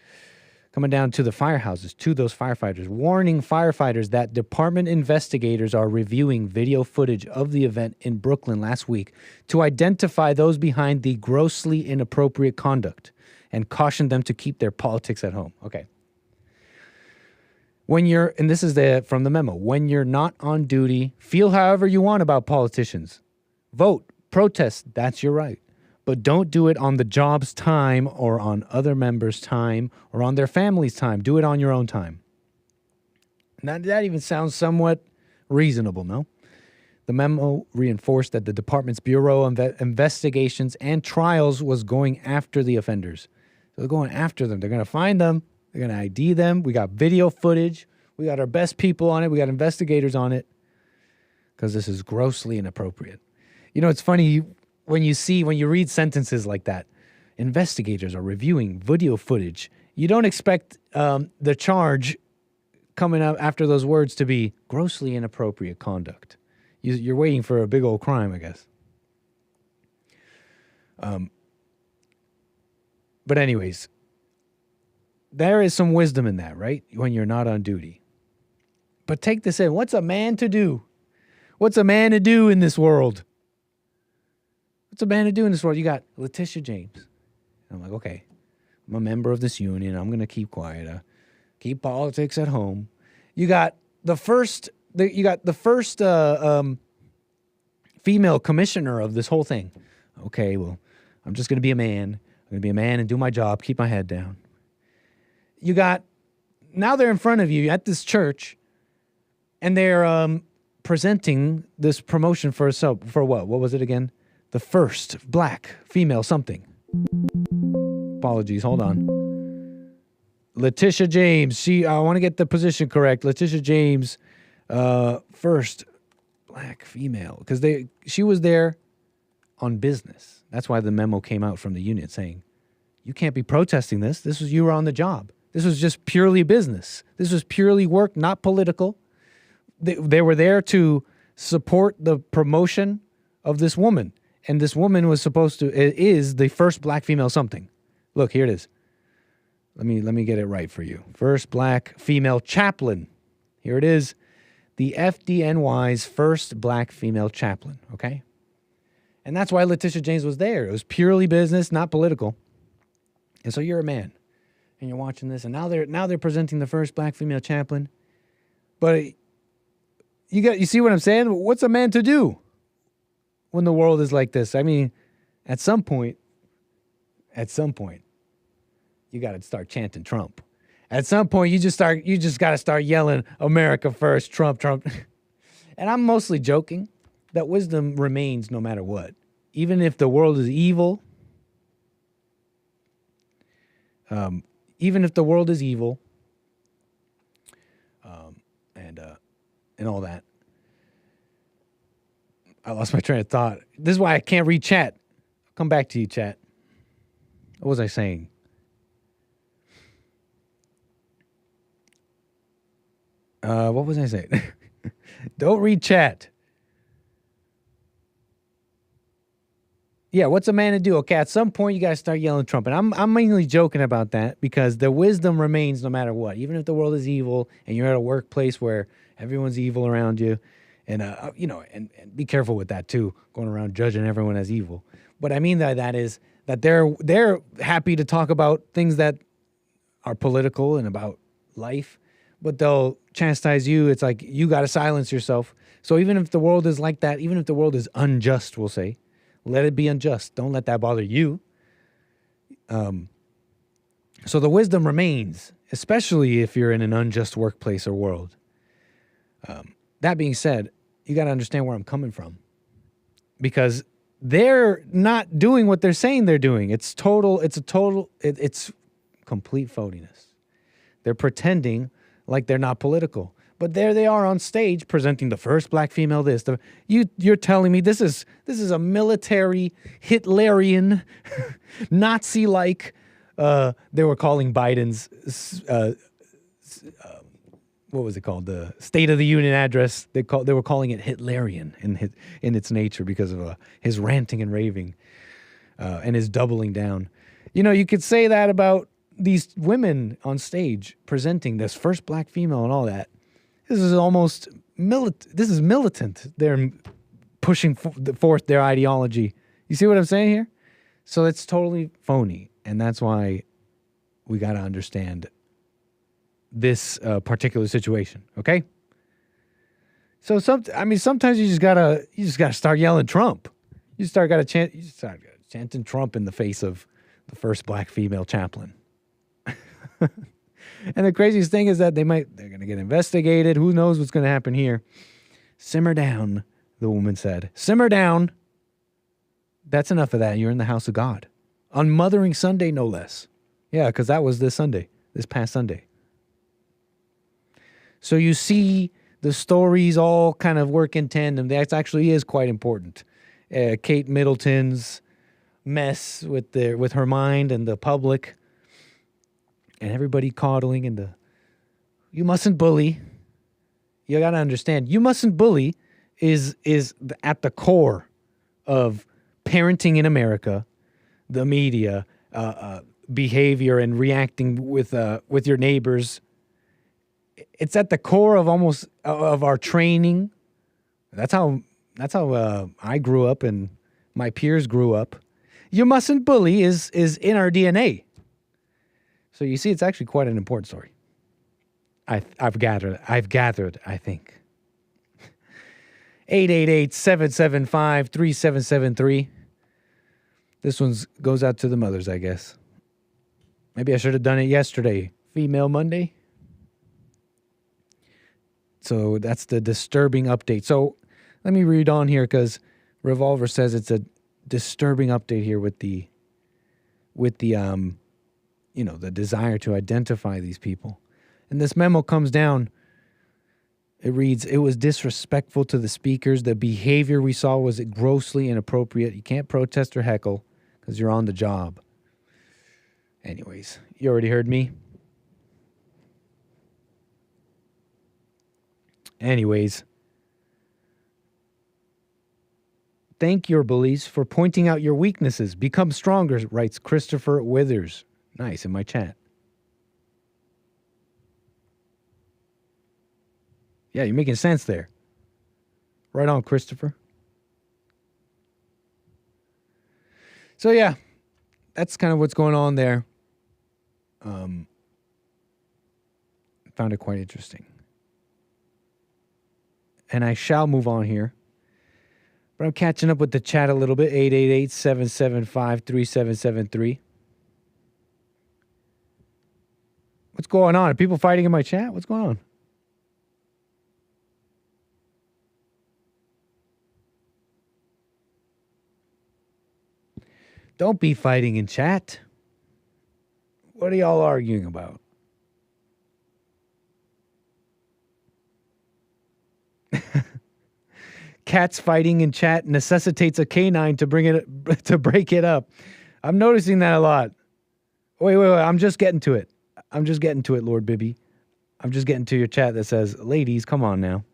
coming down to the firehouses, to those firefighters, warning firefighters that department investigators are reviewing video footage of the event in Brooklyn last week to identify those behind the grossly inappropriate conduct and caution them to keep their politics at home. Okay. And this is from the memo, when you're not on duty, feel however you want about politicians. Vote, protest, that's your right. But don't do it on the job's time or on other members' time or on their family's time. Do it on your own time. That even sounds somewhat reasonable, no? The memo reinforced that the department's Bureau of Investigations and Trials was going after the offenders. So they're going after them. They're going to find them. They're going to ID them. We got video footage. We got our best people on it. We got investigators on it. Because this is grossly inappropriate. You know, it's funny when you read sentences like that. Investigators are reviewing video footage. You don't expect the charge coming up after those words to be grossly inappropriate conduct. You're waiting for a big old crime, I guess. But anyways, there is some wisdom in that, right? When you're not on duty. But take this in. What's a man to do? What's a man to do in this world? What's a man to do in this world? You got Letitia James. I'm like, okay, I'm a member of this union. I'm going to keep quiet. Keep politics at home. You got the first female commissioner of this whole thing. Okay, well, I'm just going to be a man. I'm going to be a man and do my job, keep my head down. You got, now they're in front of you at this church, and they're presenting this promotion for what? What was it again? The first black female something. Apologies, hold on. Letitia James. I want to get the position correct. Letitia James, first black female, because she was there on business. That's why the memo came out from the union saying, you can't be protesting this. You were on the job. This was just purely business. This was purely work, not political. They were there to support the promotion of this woman. And this woman is the first black female something. Look, here it is. Let me get it right for you. First black female chaplain. Here it is. The FDNY's first black female chaplain, okay? And that's why Letitia James was there. It was purely business, not political. And so you're a man, and you're watching this, and now they're presenting the first black female chaplain. But you see what I'm saying? What's a man to do when the world is like this? I mean, at some point, you got to start chanting Trump. At some point, you just got to start yelling America first, Trump, Trump. And I'm mostly joking. That wisdom remains no matter what. Even if the world is evil, and all that. I lost my train of thought. This is why I can't read chat. I'll come back to you, chat. What was I saying? What was I saying? Don't read chat. Yeah, what's a man to do? Okay, at some point you got to start yelling Trump. And I'm mainly joking about that because the wisdom remains no matter what. Even if the world is evil and you're at a workplace where everyone's evil around you, and and be careful with that too, going around judging everyone as evil. What I mean by that is that they're happy to talk about things that are political and about life, but they'll chastise you. It's like you got to silence yourself. So even if the world is like that, even if the world is unjust, we'll say, let it be unjust. Don't let that bother you. So the wisdom remains, especially if you're in an unjust workplace or world. That being said, you got to understand where I'm coming from, because they're not doing what they're saying they're doing. It's complete phoniness. They're pretending like they're not political. But there they are on stage presenting the first black female this. You're telling me this is a military, Hitlerian, Nazi-like, they were calling Biden's, what was it called? The State of the Union address. They were calling it Hitlerian in its nature because of his ranting and raving and his doubling down. You know, you could say that about these women on stage presenting this first black female and all that. This is almost This is militant. They're pushing forth their ideology. You see what I'm saying here? So it's totally phony, and that's why we got to understand this particular situation. Okay. So sometimes you just gotta start yelling Trump. You start chanting Trump in the face of the first black female chaplain. And the craziest thing is that they're going to get investigated. Who knows what's going to happen here? Simmer down, the woman said. Simmer down. That's enough of that. You're in the house of God. On Mothering Sunday, no less. Yeah, because that was this past Sunday. So you see the stories all kind of work in tandem. That actually is quite important. Kate Middleton's mess with her mind and the public and everybody coddling and you mustn't bully. You got to understand, you mustn't bully is at the core of parenting in America, the media, behavior and reacting with your neighbors. It's at the core of our training. That's how I grew up and my peers grew up. You mustn't bully is in our DNA. So you see, it's actually quite an important story. I've gathered, I think. 888-775-3773. This one goes out to the mothers, I guess. Maybe I should have done it yesterday. Female Monday. So that's the disturbing update. So let me read on here because Revolver says it's a disturbing update here with the the desire to identify these people. And this memo comes down. It reads, it was disrespectful to the speakers. The behavior we saw was grossly inappropriate. You can't protest or heckle because you're on the job. Anyways, you already heard me. Anyways, thank your bullies for pointing out your weaknesses. Become stronger, writes Christopher Withers. Nice, in my chat. Yeah, you're making sense there. Right on, Christopher. So yeah, that's kind of what's going on there. Found it quite interesting. And I shall move on here. But I'm catching up with the chat a little bit. 888-775-3773. What's going on? Are people fighting in my chat? What's going on? Don't be fighting in chat. What are y'all arguing about? Cats fighting in chat necessitates a canine to break it up. I'm noticing that a lot. Wait. I'm just getting to it, Lord Bibby. I'm just getting to your chat that says, ladies, come on now.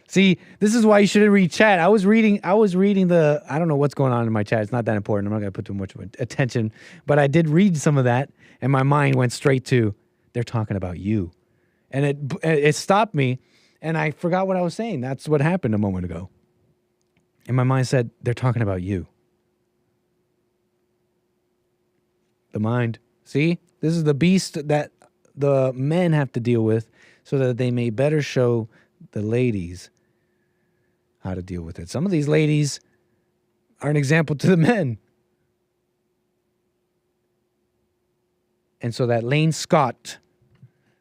See, this is why you shouldn't read chat. I was reading I don't know what's going on in my chat. It's not that important. I'm not going to put too much attention. But I did read some of that, and my mind went straight to, they're talking about you. And it stopped me, and I forgot what I was saying. That's what happened a moment ago. And my mind said, they're talking about you. The mind. See? This is the beast that the men have to deal with so that they may better show the ladies how to deal with it. Some of these ladies are an example to the men. And so that Lane Scott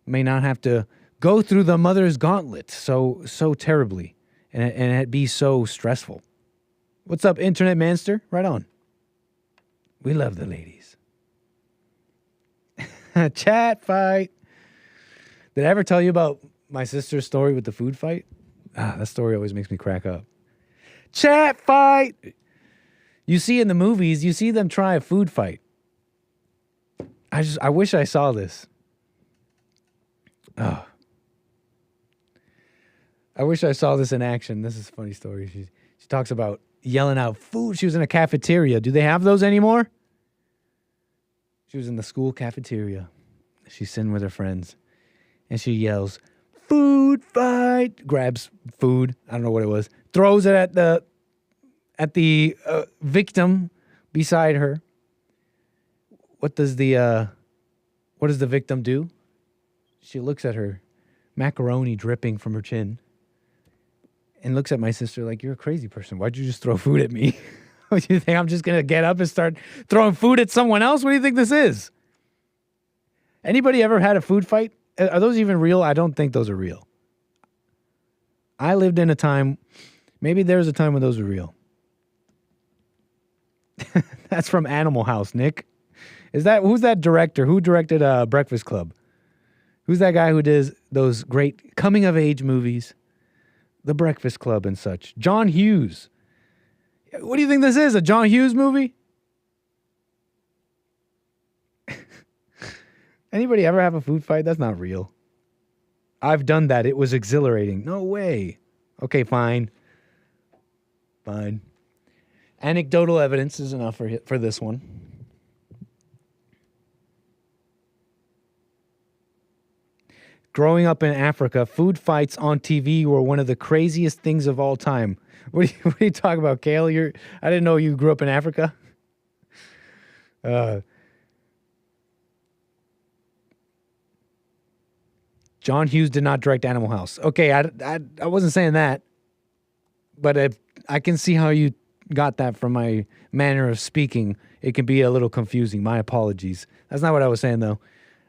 may not have to go through the mother's gauntlet so terribly and it be so stressful. What's up, Internet Manster? Right on. We love the ladies. Chat fight. Did I ever tell you about my sister's story with the food fight? That story always makes me crack up. Chat fight. You see in the movies, you see them try a food fight. I wish I saw this. Oh. I wish I saw this in action. This is a funny story. She talks about yelling out food. She was in a cafeteria. Do they have those anymore? She was in the school cafeteria. She's sitting with her friends. And she yells, food fight, grabs food. I don't know what it was. Throws it at the victim beside her. What does the victim do? She looks at her, macaroni dripping from her chin, and looks at my sister like, you're a crazy person. Why'd you just throw food at me? What do you think? I'm just going to get up and start throwing food at someone else? What do you think this is? Anybody ever had a food fight? Are those even real? I don't think those are real. I lived in a time, maybe there was a time when those were real. That's from Animal House, Nick. Who's that director? Who directed Breakfast Club? Who's that guy who does those great coming of age movies? The Breakfast Club and such. John Hughes. What do you think this is? A John Hughes movie? Anybody ever have a food fight? That's not real. I've done that. It was exhilarating. No way. Okay, fine. Fine. Anecdotal evidence is enough for this one. Growing up in Africa, food fights on TV were one of the craziest things of all time. What are you talking about, Kale? I didn't know you grew up in Africa. John Hughes did not direct Animal House. Okay, I wasn't saying that, but I can see how you got that from my manner of speaking. It can be a little confusing. My apologies. That's not what I was saying, though.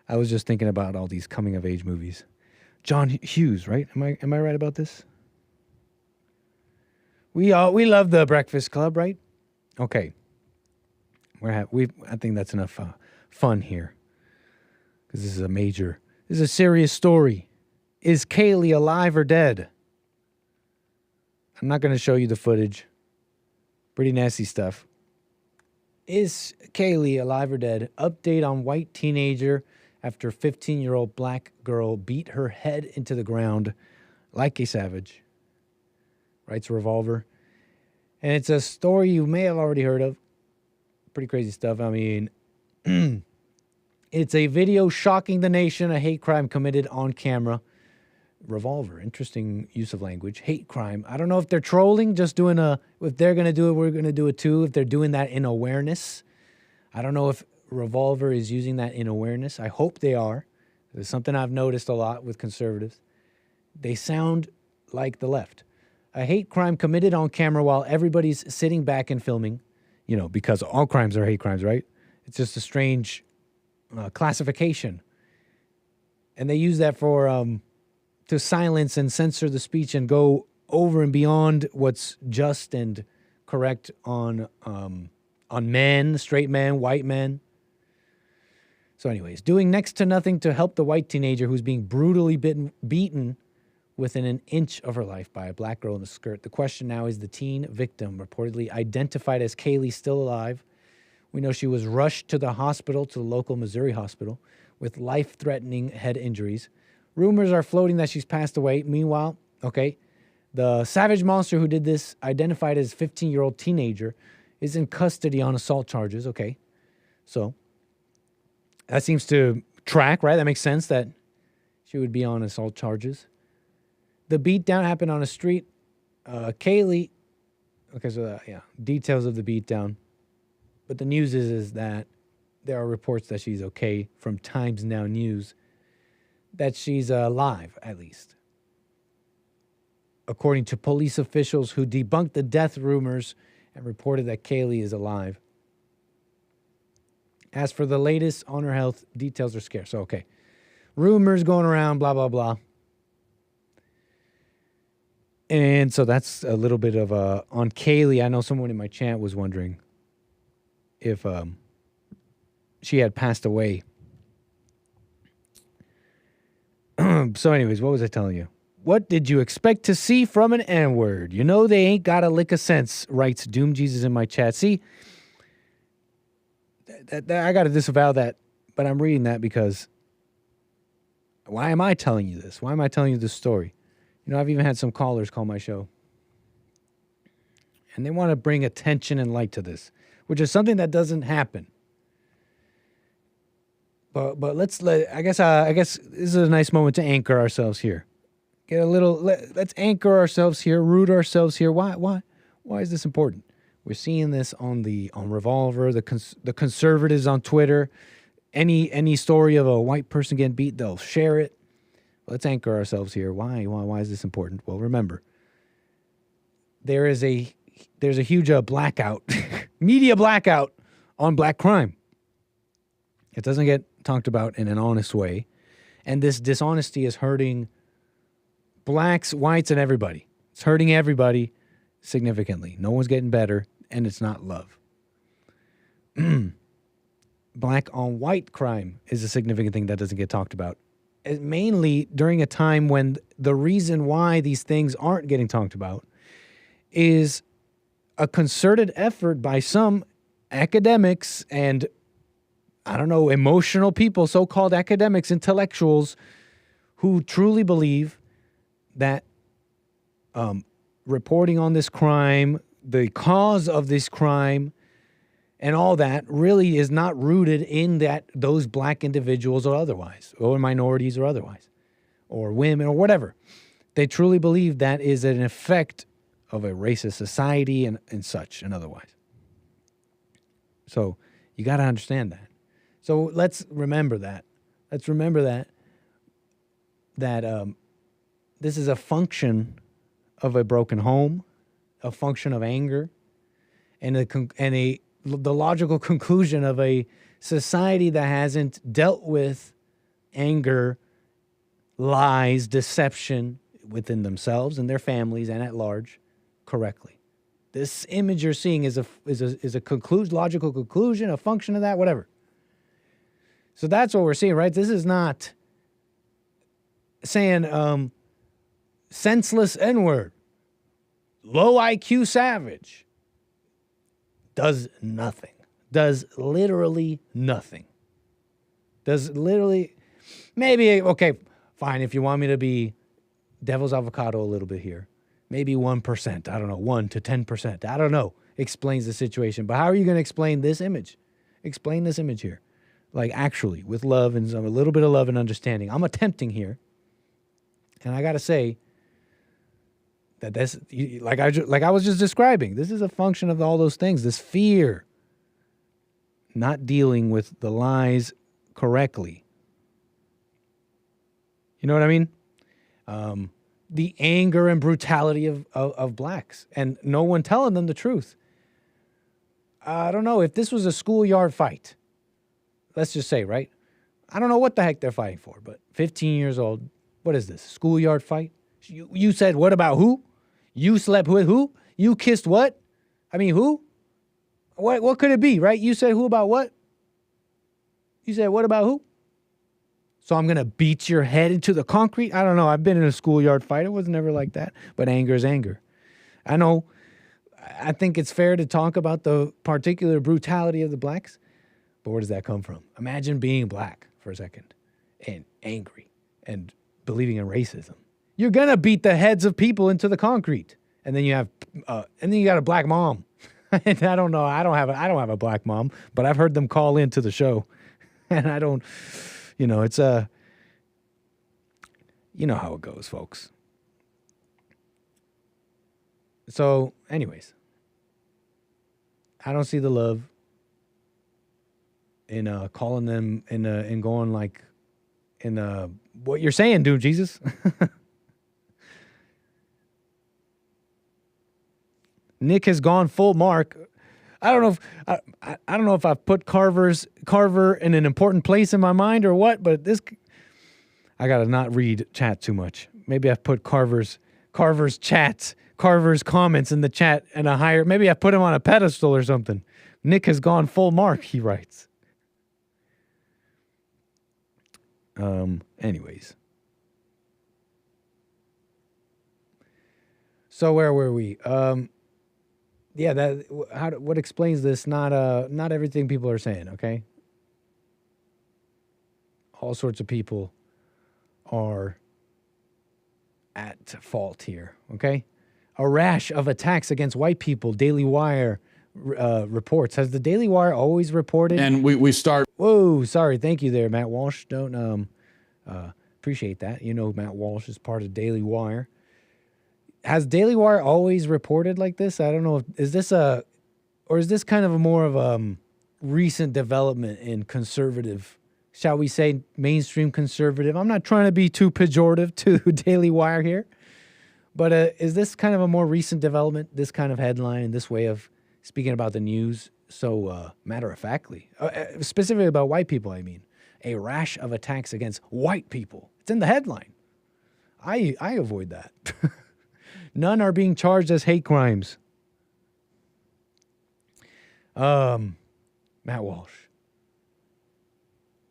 I was just thinking about all these coming of age movies. John Hughes, right? Am I right about this? We love the Breakfast Club, right? Okay. I think that's enough fun here, because this is a serious story. Is Kaylee alive or dead? I'm not going to show you the footage. Pretty nasty stuff. Is Kaylee alive or dead? Update on white teenager after 15-year-old black girl beat her head into the ground like a savage. Writes Revolver. And it's a story you may have already heard of. Pretty crazy stuff. I mean, it's a video shocking the nation, a hate crime committed on camera. Revolver, interesting use of language. Hate crime. I don't know if they're trolling, just doing if they're going to do it, we're going to do it too. If they're doing that in awareness. I don't know if Revolver is using that in awareness. I hope they are. There's something I've noticed a lot with conservatives. They sound like the left. A hate crime committed on camera while everybody's sitting back and filming. You know, because all crimes are hate crimes, right? It's just a strange classification. And they use that for to silence and censor the speech and go over and beyond what's just and correct on men, straight men, white men. So anyways, doing next to nothing to help the white teenager who's being brutally beaten within an inch of her life by a black girl in a skirt. The question now is the teen victim, reportedly identified as Kaylee, still alive. We know she was rushed to the hospital, to the local Missouri hospital, with life-threatening head injuries. Rumors are floating that she's passed away. Meanwhile, the savage monster who did this, identified as 15-year-old teenager, is in custody on assault charges. Okay, so that seems to track, right? That makes sense that she would be on assault charges. The beatdown happened on a street. Kaylee, details of the beatdown. But the news is that there are reports that she's okay from Times Now News, that she's alive, at least. According to police officials who debunked the death rumors and reported that Kaylee is alive. As for the latest on her health, details are scarce. So, okay. Rumors going around, blah, blah, blah. And so that's a little bit of on Kaylee. I know someone in my chat was wondering if she had passed away. So anyways, what was I telling you? What did you expect to see from an N-word? You know they ain't got a lick of sense, writes Doom Jesus in my chat. See, I got to disavow that, but I'm reading that because why am I telling you this? Why am I telling you this story? You know, I've even had some callers call my show. And they want to bring attention and light to this, which is something that doesn't happen. But I guess this is a nice moment to anchor ourselves here. Let's anchor ourselves here, root ourselves here. Why is this important? We're seeing this on Revolver, the conservatives on Twitter. Any story of a white person getting beat, they'll share it. Let's anchor ourselves here. Why is this important? Well, remember, there's a huge blackout, media blackout on black crime. It doesn't get talked about in an honest way. And this dishonesty is hurting blacks, whites, and everybody. It's hurting everybody significantly. No one's getting better, and it's not love. Black on white crime is a significant thing that doesn't get talked about. Mainly during a time when the reason why these things aren't getting talked about is a concerted effort by some academics and, I don't know, emotional people, so-called academics, intellectuals, who truly believe that reporting on this crime, the cause of this crime, and all that really is not rooted in those black individuals or otherwise, or minorities or otherwise, or women or whatever. They truly believe that is an effect of a racist society and such and otherwise. So you got to understand that. So let's remember that. Let's remember that this is a function of a broken home, a function of anger, and the logical conclusion of a society that hasn't dealt with anger, lies, deception within themselves and their families and at large correctly. This image you're seeing is a logical conclusion, a function of that, whatever. So that's what we're seeing, right? This is not saying senseless N-word, low IQ savage. Does nothing. Does literally nothing. Does literally, maybe, okay, fine, if you want me to be devil's avocado a little bit here, maybe 1%, I don't know, 1 to 10%, I don't know, explains the situation. But how are you going to explain this image? Explain this image here. Like actually, with love and a little bit of love and understanding. I'm attempting here. And I got to say that this, like I was just describing, this is a function of all those things. This fear, not dealing with the lies correctly. You know what I mean? The anger and brutality of blacks and no one telling them the truth. I don't know if this was a schoolyard fight. Let's just say, right? I don't know what the heck they're fighting for, but 15 years old, what is this? Schoolyard fight? You said, what about who? You slept with who? You kissed what? I mean, who? What could it be, right? You said who about what? You said what about who? So I'm going to beat your head into the concrete? I don't know. I've been in a schoolyard fight. It was never like that. But anger is anger. I know. I think it's fair to talk about the particular brutality of the blacks. But where does that come from? Imagine being black for a second and angry and believing in racism. You're going to beat the heads of people into the concrete. And then you got a black mom. And I don't know. I don't have a black mom, but I've heard them call into the show. And I don't, it's you know how it goes, folks. So anyways, I don't see the love in calling them in going like in what you're saying, dude, Jesus. Nick has gone full mark. I don't know if I've put Carver in an important place in my mind or what, but I gotta not read chat too much. Maybe I've put Carver's chats, Carver's comments in the chat and maybe I put him on a pedestal or something. Nick has gone full mark, he writes. Anyways. So where were we? Yeah, what explains this? Not everything people are saying, okay? All sorts of people are at fault here, okay? A rash of attacks against white people, Daily Wire reports. Has the Daily Wire always reported? And we start... Whoa, sorry, thank you there, Matt Walsh. Don't appreciate that. Matt Walsh is part of Daily Wire. Has Daily Wire always reported like this? I don't know. Is this kind of more of a recent development in conservative, shall we say, mainstream conservative? I'm not trying to be too pejorative to Daily Wire here, but is this kind of a more recent development, this kind of headline and this way of speaking about the news so matter-of-factly, specifically about white people, I mean. a rash of attacks against white people. It's in the headline. I avoid that. None are being charged as hate crimes. Matt Walsh.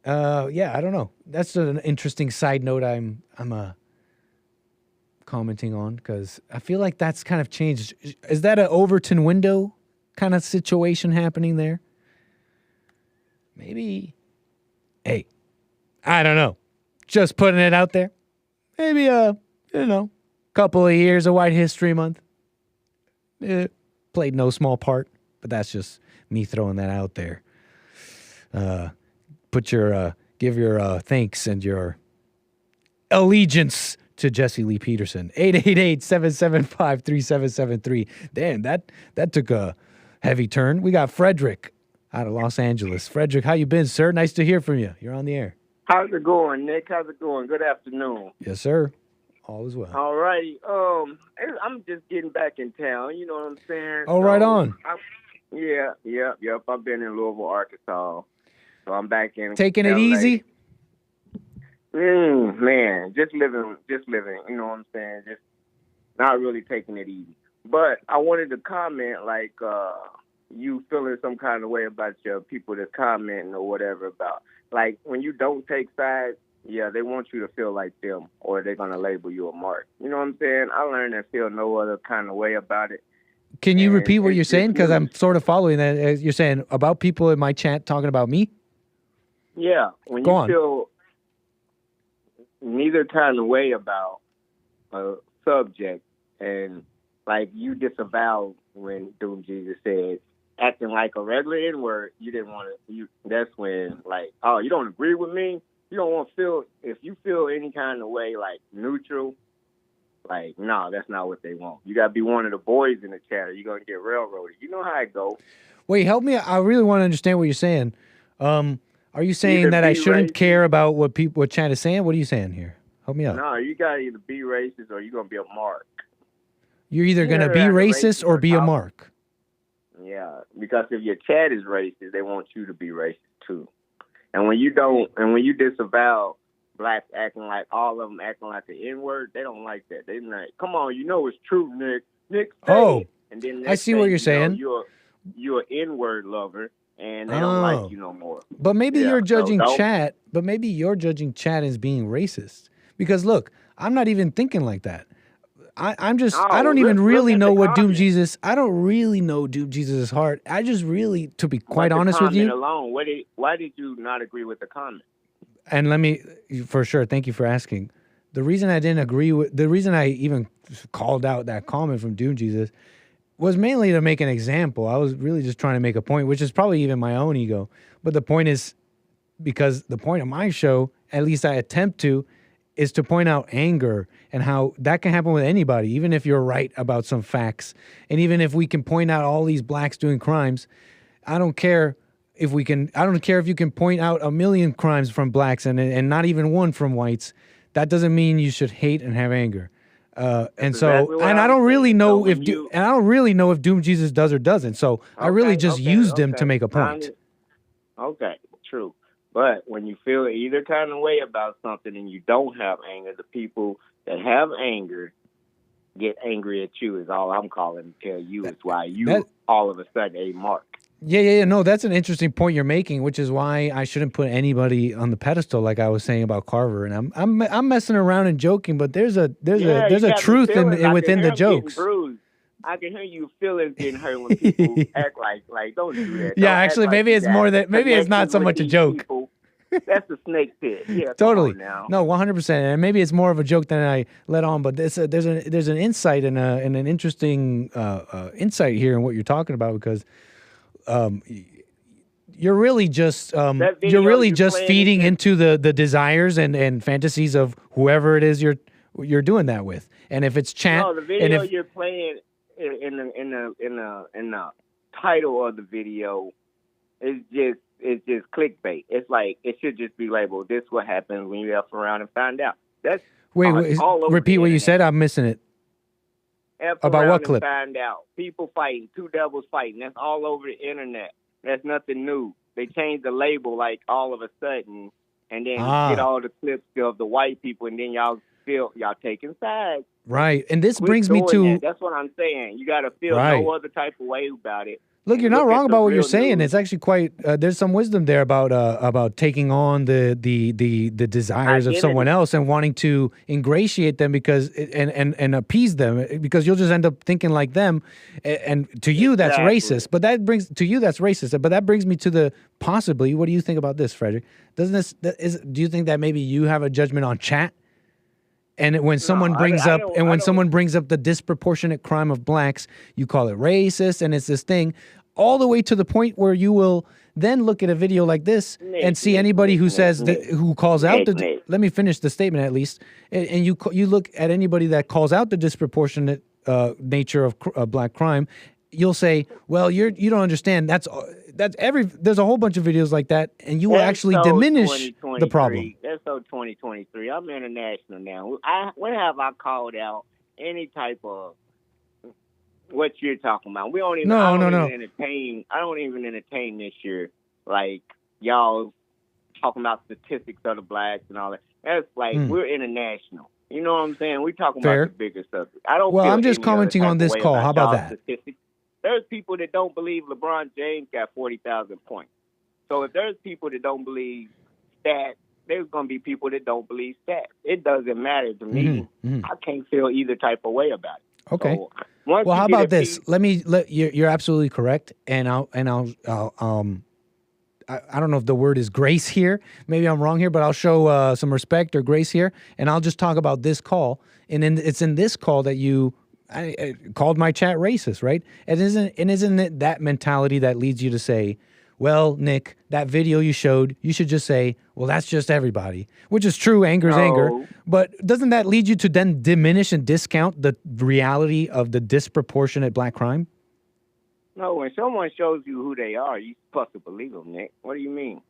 Yeah, I don't know. That's an interesting side note I'm commenting on, because I feel like that's kind of changed. Is that an Overton window kind of situation happening there? Maybe. Hey, I don't know. Just putting it out there. Maybe couple of years of White History Month. Played no small part, but that's just me throwing that out there. Give your thanks and your allegiance to Jesse Lee Peterson. 888-775-3773. Damn, that took a heavy turn. We got Frederick out of Los Angeles. Frederick, how you been, sir? Nice to hear from you. You're on the air. How's it going, Nick? How's it going? Good afternoon. Yes, sir. All is well. All righty. I'm just getting back in town. You know what I'm saying? Oh, right on. Yep. I've been in Louisville, Arkansas, so I'm back in. Taking LA. it easy. Man, just living. You know what I'm saying? Just not really taking it easy. But I wanted to comment, like, you feeling some kind of way about your people that's commenting or whatever about, like, when you don't take sides. Yeah, they want you to feel like them, or they're going to label you a mark. You know what I'm saying? I learned to feel no other kind of way about it. Can you repeat what you're saying? Because I'm sort of following that. You're saying about people in my chat talking about me? Yeah. When you feel neither kind of way about a subject, and like you disavow when Doom Jesus said, acting like a regular N-word, you didn't want to, that's when, like, oh, you don't agree with me? You don't want to feel, if you feel any kind of way, like, neutral, like, no, that's not what they want. You got to be one of the boys in the chat, or you're going to get railroaded. You know how it goes. Wait, help me. I really want to understand what you're saying. Are you saying that I shouldn't care about what chat is saying? What are you saying here? Help me out. No, you got to either be racist or you're going to be a mark. You're either going to be racist or be a mark. Yeah, because if your chat is racist, they want you to be racist, too. And when you don't, and when you disavow blacks acting like, all of them acting like the N-word, they don't like that. They're like, come on, you know it's true, Nick. Nick, say it. And then I see what you're saying. You're an N-word lover, and they don't like you no more. But maybe you're judging chat. But maybe you're judging chat as being racist. Because look, I'm not even thinking like that. I'm just, I don't even really know what Doom Jesus, I don't really know Doom Jesus' heart. I just really, to be quite honest with you. Alone, why did you not agree with the comment? And let me, for sure, thank you for asking. The reason I didn't agree with, the reason I even called out that comment from Doom Jesus was mainly to make an example. I was really just trying to make a point, which is probably even my own ego. But the point is, because the point of my show, at least I attempt to, is to point out anger and how that can happen with anybody, even if you're right about some facts. And even if we can point out all these blacks doing crimes, I don't care if we can, I don't care if you can point out 1 million crimes from blacks and not even one from whites. That doesn't mean you should hate and have anger. And so, and I don't really know if, and I don't really know if Doom Jesus does or doesn't. So I really just used him to make a point. Okay, true. But when you feel either kind of way about something and you don't have anger, the people that have anger get angry at you is all I'm calling to tell you. It's why you all of a sudden a mark. Yeah. No, that's an interesting point you're making, which is why I shouldn't put anybody on the pedestal like I was saying about Carver. And I'm messing around and joking, but there's a truth within the jokes. I can hear you feelings getting hurt when people act like don't do that. Yeah, actually, maybe it's more that maybe it's not so much a joke. That's a snake pit. Yeah, totally. No, 100%. And maybe it's more of a joke than I let on. But there's an insight and an interesting insight here in what you're talking about, because you're really just feeding into the desires and fantasies of whoever it is you're doing that with. And if it's chat, no, the video you're playing in the title of the video is just clickbait. It's like it should just be labeled, "This what happens when you F around and find out." That's wait, all over repeat what you said. I'm missing it. F about around what clip? And find out. People fighting, two devils fighting. That's all over the internet. That's nothing new. They changed the label like all of a sudden and then get all the clips of the white people, and then y'all taking sides. Right. And this brings me to... That's what I'm saying. You got to feel no other type of way about it. Look, you're not wrong about what you're saying. It's actually quite... there's some wisdom there about taking on the desires of someone else and wanting to ingratiate them because and appease them, because you'll just end up thinking like them. And to you, that's racist. But that brings... To you, that's racist. But that brings me to the... Possibly, what do you think about this, Frederick? Do you think that maybe you have a judgment on chat? And when someone brings up the disproportionate crime of blacks, you call it racist, and it's this thing, all the way to the point where you will then look at a video like this and see anybody who says who calls out the. Let me finish the statement at least, and you look at anybody that calls out the disproportionate nature of black crime, you'll say, well, you don't understand. There's a whole bunch of videos like that, and you will actually diminish the problem. That's so 2023. I'm international now. When have I called out any type of what you're talking about? We don't even. I don't even entertain this year. Like y'all talking about statistics of the blacks and all that. That's like we're international. You know what I'm saying? We're talking about the bigger stuff. I don't. Well, I'm just commenting on this call. How about that? Statistics. There's people that don't believe LeBron James got 40,000 points. So if there's people that don't believe stats, there's going to be people that don't believe stats. It doesn't matter to me. I can't feel either type of way about it. Okay. So well, how about this? You're absolutely correct, and I don't know if the word is grace here. Maybe I'm wrong here, but I'll show some respect or grace here, and I'll just talk about this call. And it's in this call that I called my chat racist, right? And isn't it that mentality that leads you to say, well, Nick, that video you showed, you should just say, well, that's just everybody, which is true. Anger is anger. But doesn't that lead you to then diminish and discount the reality of the disproportionate black crime? No, when someone shows you who they are, you're supposed to believe them, Nick. What do you mean?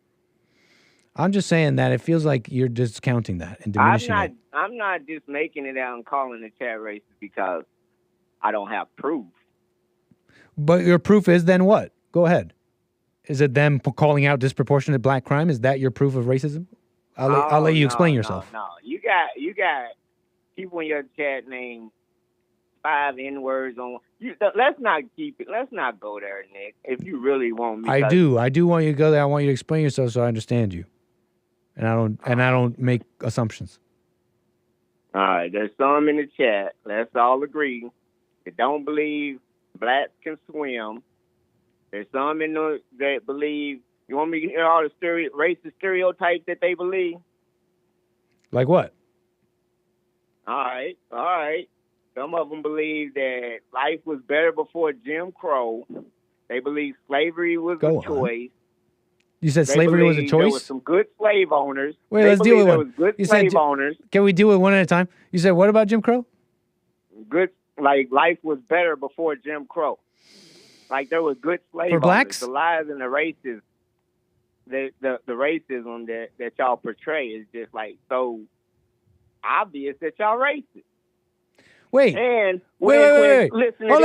I'm just saying that it feels like you're discounting that and diminishing it. I'm not just making it out and calling the chat racist because I don't have proof. But your proof is then what? Go ahead. Is it them calling out disproportionate black crime? Is that your proof of racism? I'll let you explain yourself. No, you got people in your chat name 5 N-words on. Let's not keep it. Let's not go there, Nick. If you really want me, I do want you to go there. I want you to explain yourself so I understand you, and I don't make assumptions. All right, there's some in the chat. Let's all agree. They don't believe blacks can swim. There's some that believe. You want me to hear all the racist stereotypes that they believe? Like what? All right. Some of them believe that life was better before Jim Crow. They believe slavery was a choice. You said slavery was a choice? There were some good slave owners. Wait, let's deal with one. There was good slave owners. Can we deal with one at a time? You said what about Jim Crow? Like life was better before Jim Crow. Like there was good slave owners. Blacks? The lies and the racism, the racism that y'all portray is just like so obvious that y'all racist. Wait. And wait. Listen to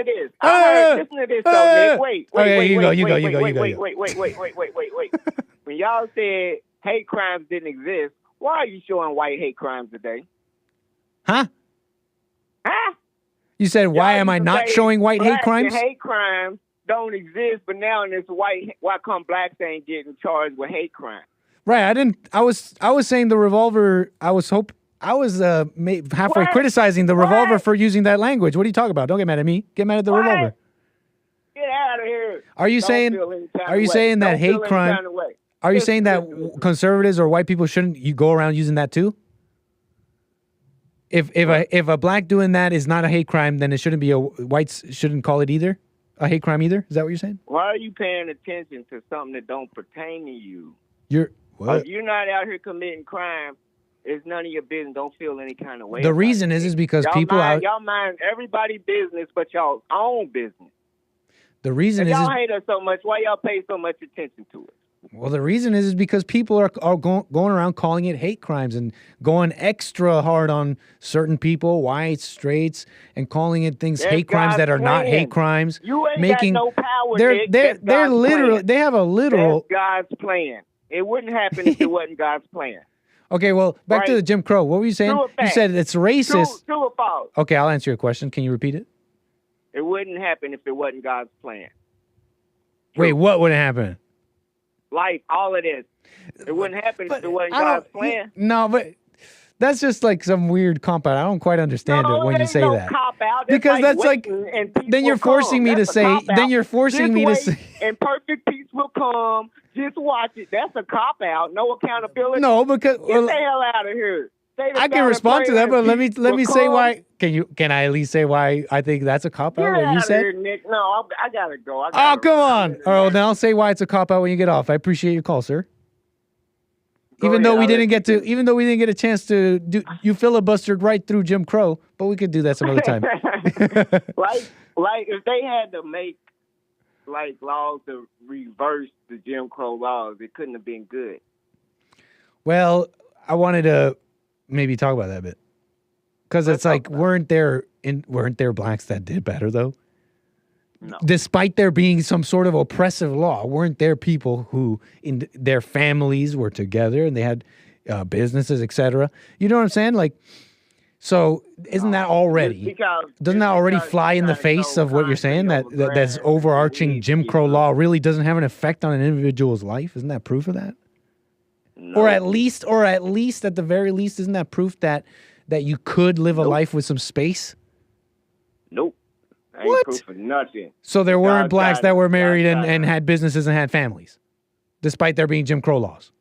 this. Listen to this. So Nick, wait. When y'all said hate crimes didn't exist, why are you showing white hate crimes today? Huh? You said, why am I not showing white hate crimes? Hate crimes don't exist, but now in this why come blacks ain't getting charged with hate crimes? Right. I was saying the revolver. I was halfway criticizing the revolver for using that language. What are you talking about? Don't get mad at me. Get mad at the revolver. Get out of here. Are you saying that hate crime? Are you saying that conservatives or white people shouldn't go around using that too? If a black doing that is not a hate crime, then it shouldn't be whites shouldn't call it either a hate crime either. Is that what you're saying? Why are you paying attention to something that don't pertain to you? What? If you're not out here committing crime, it's none of your business. Don't feel any kind of way. The reason is because y'all mind everybody's business, but y'all own business. The reason if y'all hate us so much, why y'all pay so much attention to it? Well, the reason is because people are going around calling it hate crimes and going extra hard on certain people, whites, straights, and calling it hate crimes that are not hate crimes. You ain't got no power. They're literal. They have a literal. That's God's plan. It wouldn't happen if it wasn't God's plan. Okay, well, back to the Jim Crow. What were you saying? True or You fact? said it's racist. True or false? Okay, I'll answer your question. Can you repeat it? It wouldn't happen if it wasn't God's plan. Wait, what would happen? Life, all of this. It wouldn't happen if it wasn't God's plan. No, but that's just like some weird cop out. I don't quite understand it when you say that. Cop-out. Because that's like, then you're forcing me to say, then you're forcing me to say. And perfect peace will come. Just watch it. That's a cop-out. No accountability. No, because. Get the hell out of here. I can respond to that, but let me say why. Can I at least say why I think that's a cop out? What you said? Here, Nick. No, I gotta go. Oh, come on! Oh, then I'll say why it's a cop out when you get off. I appreciate your call, sir. Even though we didn't get a chance to do, you filibustered right through Jim Crow, but we could do that some other time. like if they had to make like laws to reverse the Jim Crow laws, it couldn't have been good. Well, I wanted to maybe talk about that a bit, because it's like weren't there blacks that did better though? No. Despite there being some sort of oppressive law, weren't there people who in their families were together and they had businesses, etc.? You know what I'm saying? Like, so isn't that already doesn't that already fly in the face of what you're saying, that that's overarching Jim Crow law really doesn't have an effect on an individual's life? Isn't that proof of that? No. Or at least at the very least, isn't that proof that you could live a life with some space? Nope. Ain't proof of nothing. So there weren't blacks that were married and had businesses and had families, despite there being Jim Crow laws.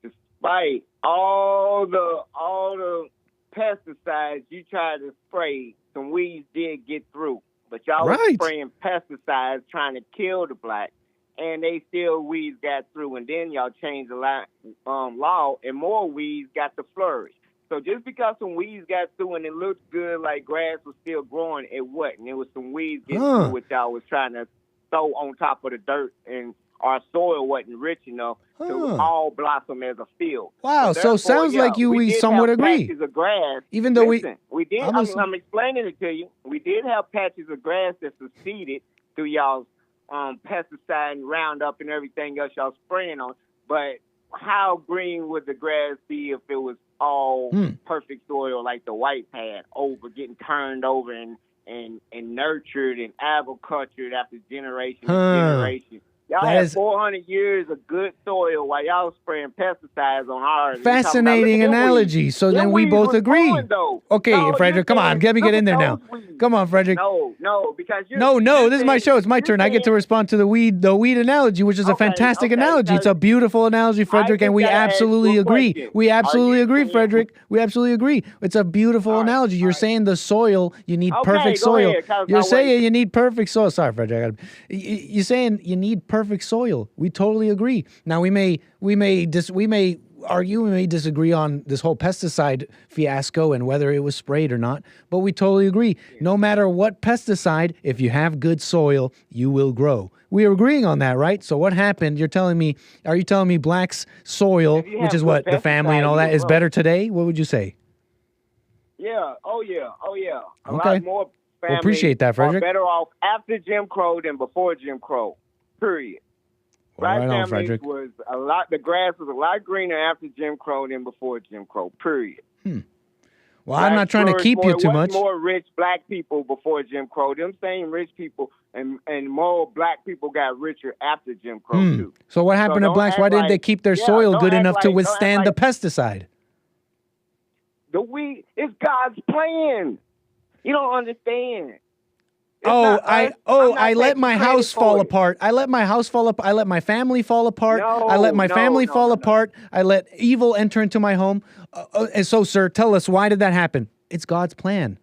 Despite all the pesticides you tried to spray, some weeds did get through. But y'all was spraying pesticides trying to kill the blacks, and they still weeds got through. And then y'all changed the law, and more weeds got to flourish. So just because some weeds got through and it looked good like grass was still growing, it wasn't. It was some weeds getting through, which y'all was trying to throw on top of the dirt, and our soil wasn't rich enough to all blossom as a field. Wow, so sounds like we somewhat agree. Patches of grass. Even though we did, I'm explaining it to you. We did have patches of grass that succeeded through y'all's pesticide and Roundup and everything else y'all spraying on. But how green would the grass be if it was all perfect soil like the whites had, getting turned over and nurtured and agricultured after generation and generation? Y'all had 400 years of good soil while y'all spraying pesticides on ours. Fascinating analogy. So then we both agree. Okay, Frederick, come on. Let me get in there now. Come on, Frederick. No, because this is my show. It's my turn. I get to respond to the weed analogy, which is a fantastic analogy. It's a beautiful analogy, Frederick, and we absolutely agree. We absolutely agree, Frederick. We absolutely agree. It's a beautiful analogy. You're saying the soil, you need perfect soil. You're saying you need perfect soil. Sorry, Frederick. You're saying you need perfect soil. We totally agree. Now we may argue, we may disagree on this whole pesticide fiasco and whether it was sprayed or not, but we totally agree. No matter what pesticide, if you have good soil, you will grow. We are agreeing on that, right? So what happened? Are you telling me blacks' soil, which is what, the family and all that, is better today? What would you say? Yeah. Oh yeah. A okay. lot more families appreciate that, Frederick. are better off after Jim Crow than before Jim Crow. Period. Well, Black right families was the grass was a lot greener after Jim Crow than before Jim Crow. Period. Well, I'm not trying to keep you too much. More rich black people before Jim Crow. Them same rich people and more black people got richer after Jim Crow too. So what happened to blacks? Why didn't they keep their soil good enough to withstand the pesticide? The weed is God's plan. You don't understand. I let my house fall apart. I let my house fall apart. I let my family fall apart. I let my family fall apart. I let evil enter into my home. And so, sir, tell us, why did that happen? It's God's plan.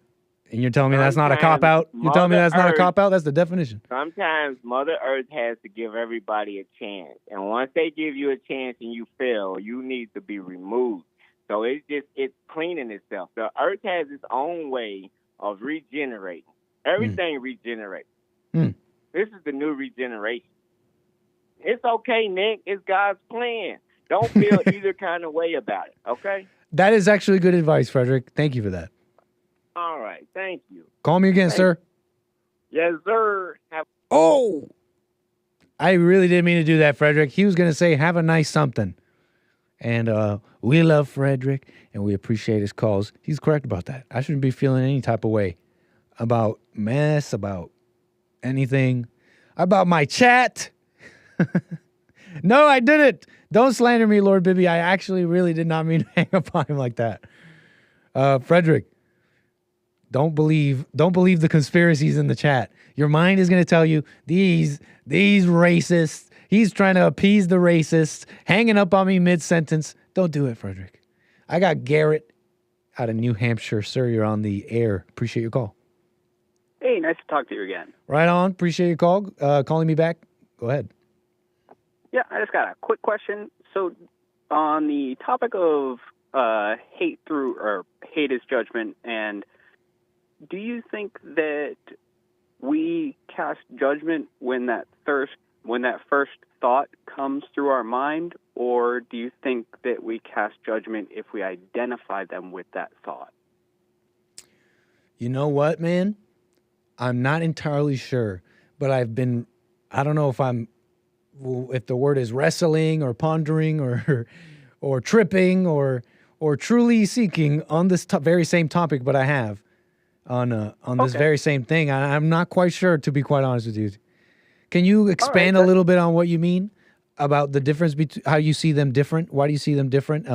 And you're telling me that's not a cop-out? You're telling me that's not a cop-out? That's the definition. Sometimes Mother Earth has to give everybody a chance. And once they give you a chance and you fail, you need to be removed. So it's cleaning itself. The earth has its own way of regenerating. Everything regenerates. This is the new regeneration. It's okay, Nick. It's God's plan. Don't feel either kind of way about it, okay? That is actually good advice, Frederick. Thank you for that. All right. Thank you. Call me again, sir. Yes, sir. I really didn't mean to do that, Frederick. He was going to say, have a nice something. And we love Frederick, and we appreciate his calls. He's correct about that. I shouldn't be feeling any type of way about mess, about anything, about my chat. No, I didn't. Don't slander me, Lord Bibby. I actually really did not mean to hang up on him like that. Frederick, don't believe the conspiracies in the chat. Your mind is going to tell you these racists. He's trying to appease the racists, hanging up on me mid-sentence. Don't do it, Frederick. I got Garrett out of New Hampshire. Sir, you're on the air. Appreciate your call. Hey, nice to talk to you again. Right on. Appreciate your call. Calling me back. Go ahead. Yeah, I just got a quick question. So on the topic of hate is judgment, and do you think that we cast judgment when that first thought comes through our mind, or do you think that we cast judgment if we identify them with that thought? You know what, man? I'm not entirely sure, but I don't know if the word is wrestling or pondering or tripping or truly seeking on this very same topic, but I have on this very same thing. I'm not quite sure, to be quite honest with you. Can you expand a little bit on what you mean about the difference between how you see them different? Why do you see them different?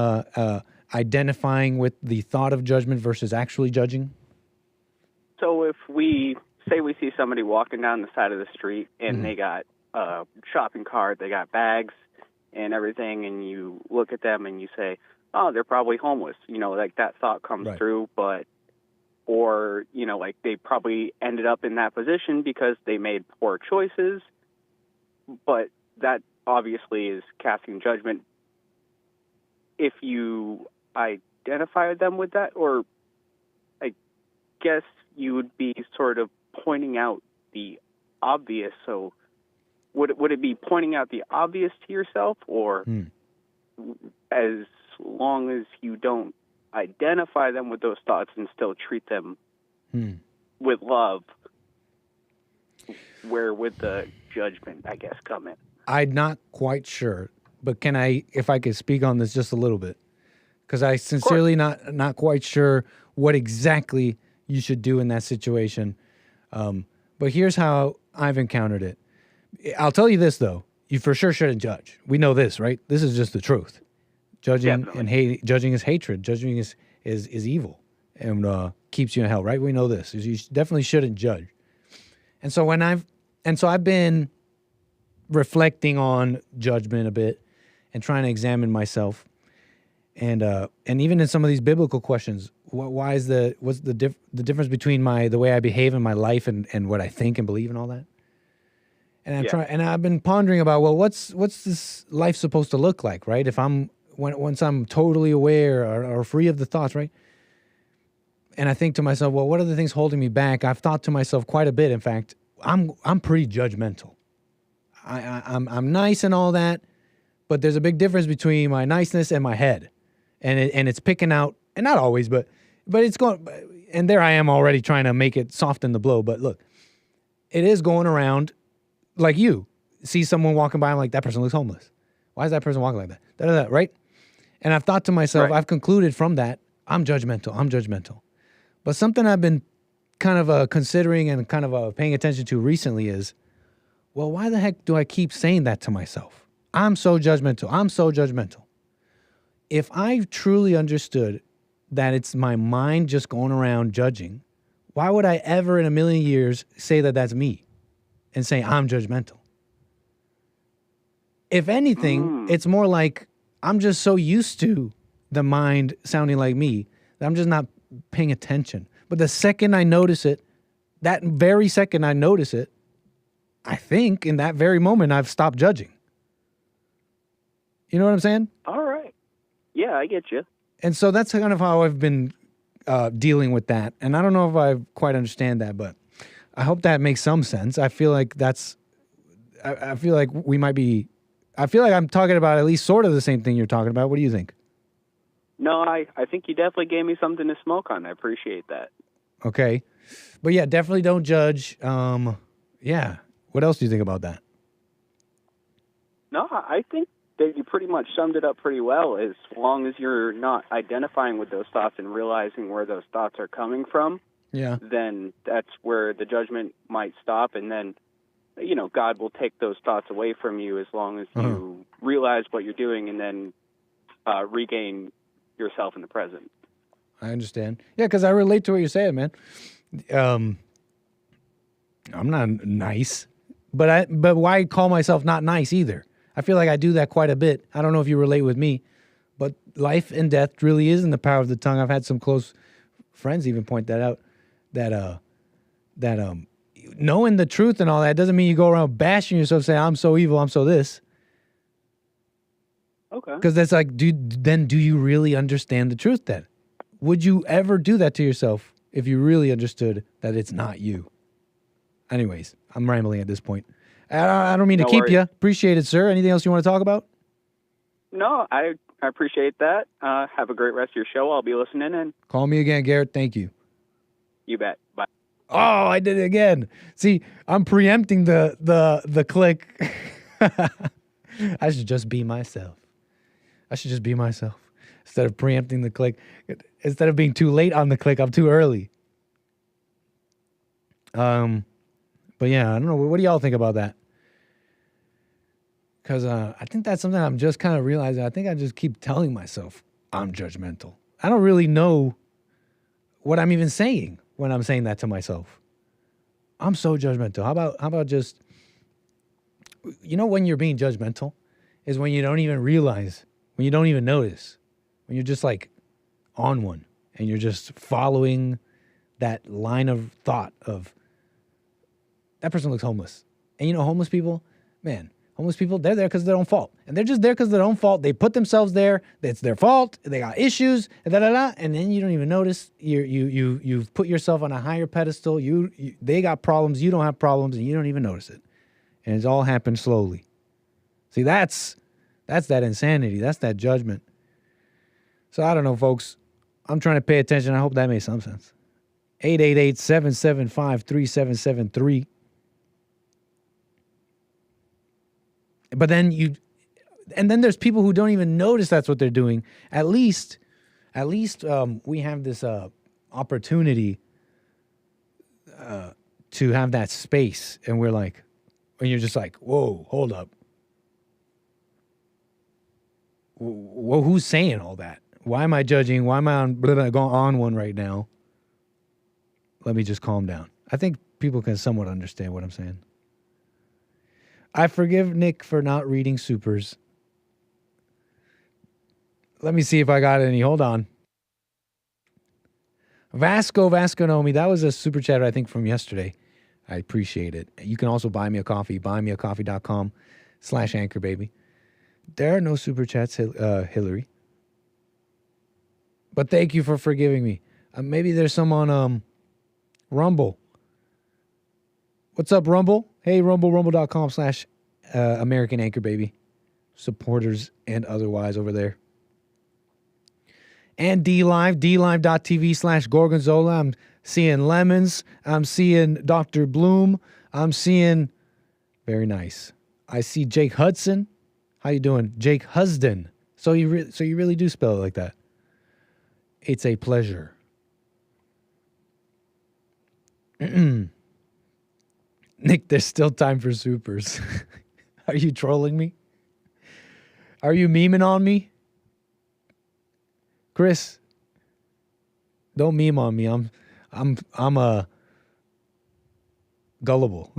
Identifying with the thought of judgment versus actually judging? So if we say we see somebody walking down the side of the street and they got a shopping cart, they got bags and everything, and you look at them and you say, oh, they're probably homeless. Like that thought comes through, or like they probably ended up in that position because they made poor choices, but that obviously is casting judgment if you identify them with that, or I guess you would be sort of pointing out the obvious. So would it be pointing out the obvious to yourself, or as long as you don't identify them with those thoughts and still treat them with love, where would the judgment, I guess, come in? I'm not quite sure, but if I could speak on this just a little bit, because I sincerely not quite sure what exactly you should do in that situation. But here's how I've encountered it. I'll tell you this, though. You for sure shouldn't judge. We know this, right? This is just the truth. Judging and hate. Judging is hatred. Judging is evil and keeps you in hell, right? We know this. You definitely shouldn't judge. And so I've been reflecting on judgment a bit and trying to examine myself, and even in some of these biblical questions, what's the difference between the way I behave in my life and what I think and believe and all that. And I've been pondering about, well, what's this life supposed to look like, right? If once I'm totally aware or free of the thoughts, right? And I think to myself, well, what are the things holding me back? I've thought to myself quite a bit. In fact, I'm pretty judgmental. I'm nice and all that, but there's a big difference between my niceness and my head, and it's picking out, and not always, but it's going. And there I am already trying to make it soften the blow. But look, it is going around. Like you see someone walking by, I'm like, that person looks homeless. Why is that person walking like that? Da-da-da, right? And I've thought to myself, I've concluded from that, I'm judgmental. But something I've been kind of considering and kind of paying attention to recently is, well, why the heck do I keep saying that to myself? I'm so judgmental. If I truly understood that it's my mind just going around judging, why would I ever in a million years say that that's me and say I'm judgmental? If anything, it's more like I'm just so used to the mind sounding like me that I'm just not paying attention. But the second I notice it, that very second I notice it, I think in that very moment I've stopped judging. You know what I'm saying? All right. Yeah, I get you. And so that's kind of how I've been dealing with that. And I don't know if I quite understand that, but I hope that makes some sense. I feel like I feel like we might be, I feel like I'm talking about at least sort of the same thing you're talking about. What do you think? No, I think you definitely gave me something to smoke on. I appreciate that. Okay. But yeah, definitely don't judge. Yeah. What else do you think about that? No, I think that you pretty much summed it up pretty well. As long as you're not identifying with those thoughts and realizing where those thoughts are coming from, Yeah. then that's where the judgment might stop, and then, you know, God will take those thoughts away from you as long as you realize what you're doing and then regain yourself in the present. I understand. Yeah, because I relate to what you're saying, man. I'm not nice, but why call myself not nice either? I feel like I do that quite a bit. I don't know if you relate with me, but life and death really is in the power of the tongue. I've had some close friends even point that out, that knowing the truth and all that doesn't mean you go around bashing yourself saying, I'm so evil, I'm so this. Okay. Because that's like, do you really understand the truth then? Would you ever do that to yourself if you really understood that it's not you? Anyways, I'm rambling at this point. I don't mean to keep you. Appreciate it, sir. Anything else you want to talk about? No, I appreciate that. Have a great rest of your show. I'll be listening in. Call me again, Garrett. Thank you. You bet. Bye. Oh, I did it again. See, I'm preempting the click. I should just be myself. Instead of preempting the click. Instead of being too late on the click, I'm too early. But yeah, I don't know. What do y'all think about that? Because I think that's something I'm just kind of realizing. I think I just keep telling myself I'm judgmental. I don't really know what I'm even saying when I'm saying that to myself. I'm so judgmental. How about just, you know, when you're being judgmental is when you don't even realize, when you don't even notice, when you're just like on one and you're just following that line of thought of that person looks homeless. And you know, homeless people, man, they're there because of their own fault. And they're just there because of their own fault. They put themselves there. It's their fault. They got issues, and then you don't even notice. You've put yourself on a higher pedestal. They got problems. You don't have problems, and you don't even notice it. And it's all happened slowly. See, that's that insanity. That's that judgment. So I don't know, folks. I'm trying to pay attention. I hope that made some sense. 888-775-3773. But then then there's people who don't even notice that's what they're doing. At least we have this opportunity to have that space, and we're like, and you're just like, whoa, hold up. Whoa, who's saying all that? Why am I judging? Why am I on one right now? Let me just calm down. I think people can somewhat understand what I'm saying. I forgive Nick for not reading supers. Let me see if I got any. Hold on. Vasconomi, that was a super chat, I think, from yesterday. I appreciate it. You can also buy me a coffee, buymeacoffee.com/anchorbaby. There are no super chats, Hillary. But thank you for forgiving me. Maybe there's some on Rumble. What's up, Rumble? Hey, rumble.com/American Anchor Baby. Supporters and otherwise over there. And DLive.tv/Gorgonzola. I'm seeing Lemons. I'm seeing Dr. Bloom. I'm seeing, very nice. I see Jake Hudson. How you doing? Jake Husden. So you really do spell it like that. It's a pleasure. Nick, there's still time for supers. Are you trolling me? Are you memeing on me? Chris, don't meme on me. I'm gullible.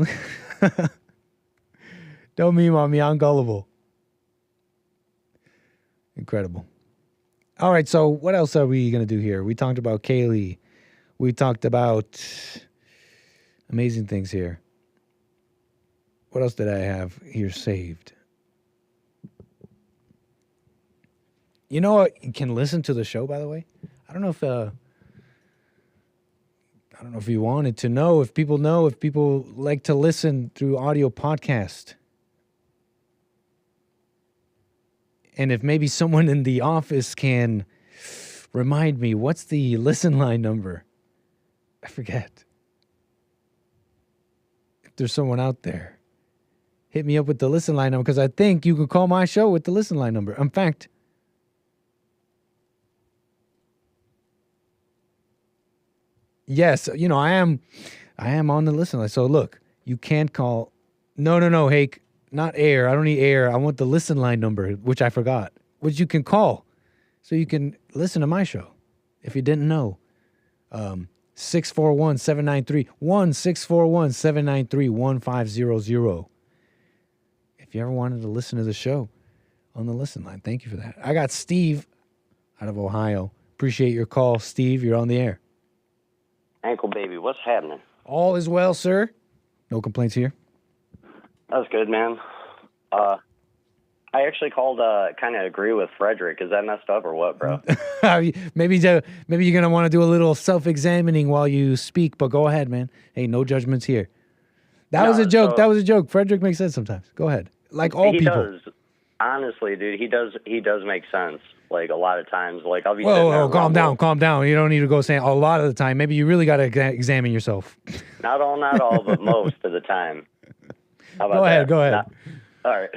Don't meme on me. I'm gullible. Incredible. All right, so what else are we going to do here? We talked about Kaylee. We talked about amazing things here. What else did I have here saved? You know what? You can listen to the show, by the way. I don't know if you wanted to know, if people like to listen through audio podcast. And if maybe someone in the office can remind me, what's the listen line number? I forget. If there's someone out there. hit me up with the listen line number because I think you can call my show with the listen line number. In fact, yes, you know, I am on the listen line. So look, you can't call. No, Hake, not air. I don't need air. I want the listen line number, which I forgot, which you can call so you can listen to my show if you didn't know. 641-793 1-641-793-1500. If you ever wanted to listen to the show on the listen line, thank you for that. I got Steve out of Ohio. Appreciate your call, Steve. You're on the air. Ankle baby, what's happening? All is well, sir. No complaints here. That's good, man. I actually called kind of agree with Frederick. Is that messed up or what, bro? maybe you're going to want to do a little self-examining while you speak, but go ahead, man. Hey, no judgments here. That was a joke. That was a joke. Frederick makes sense sometimes. Go ahead. Like all people. He does. Honestly, dude, he does make sense. Like a lot of times, like I'll be. Whoa, calm down. You don't need to go saying a lot of the time. Maybe you really got to examine yourself. Not all, but most of the time. How about Go ahead. All right.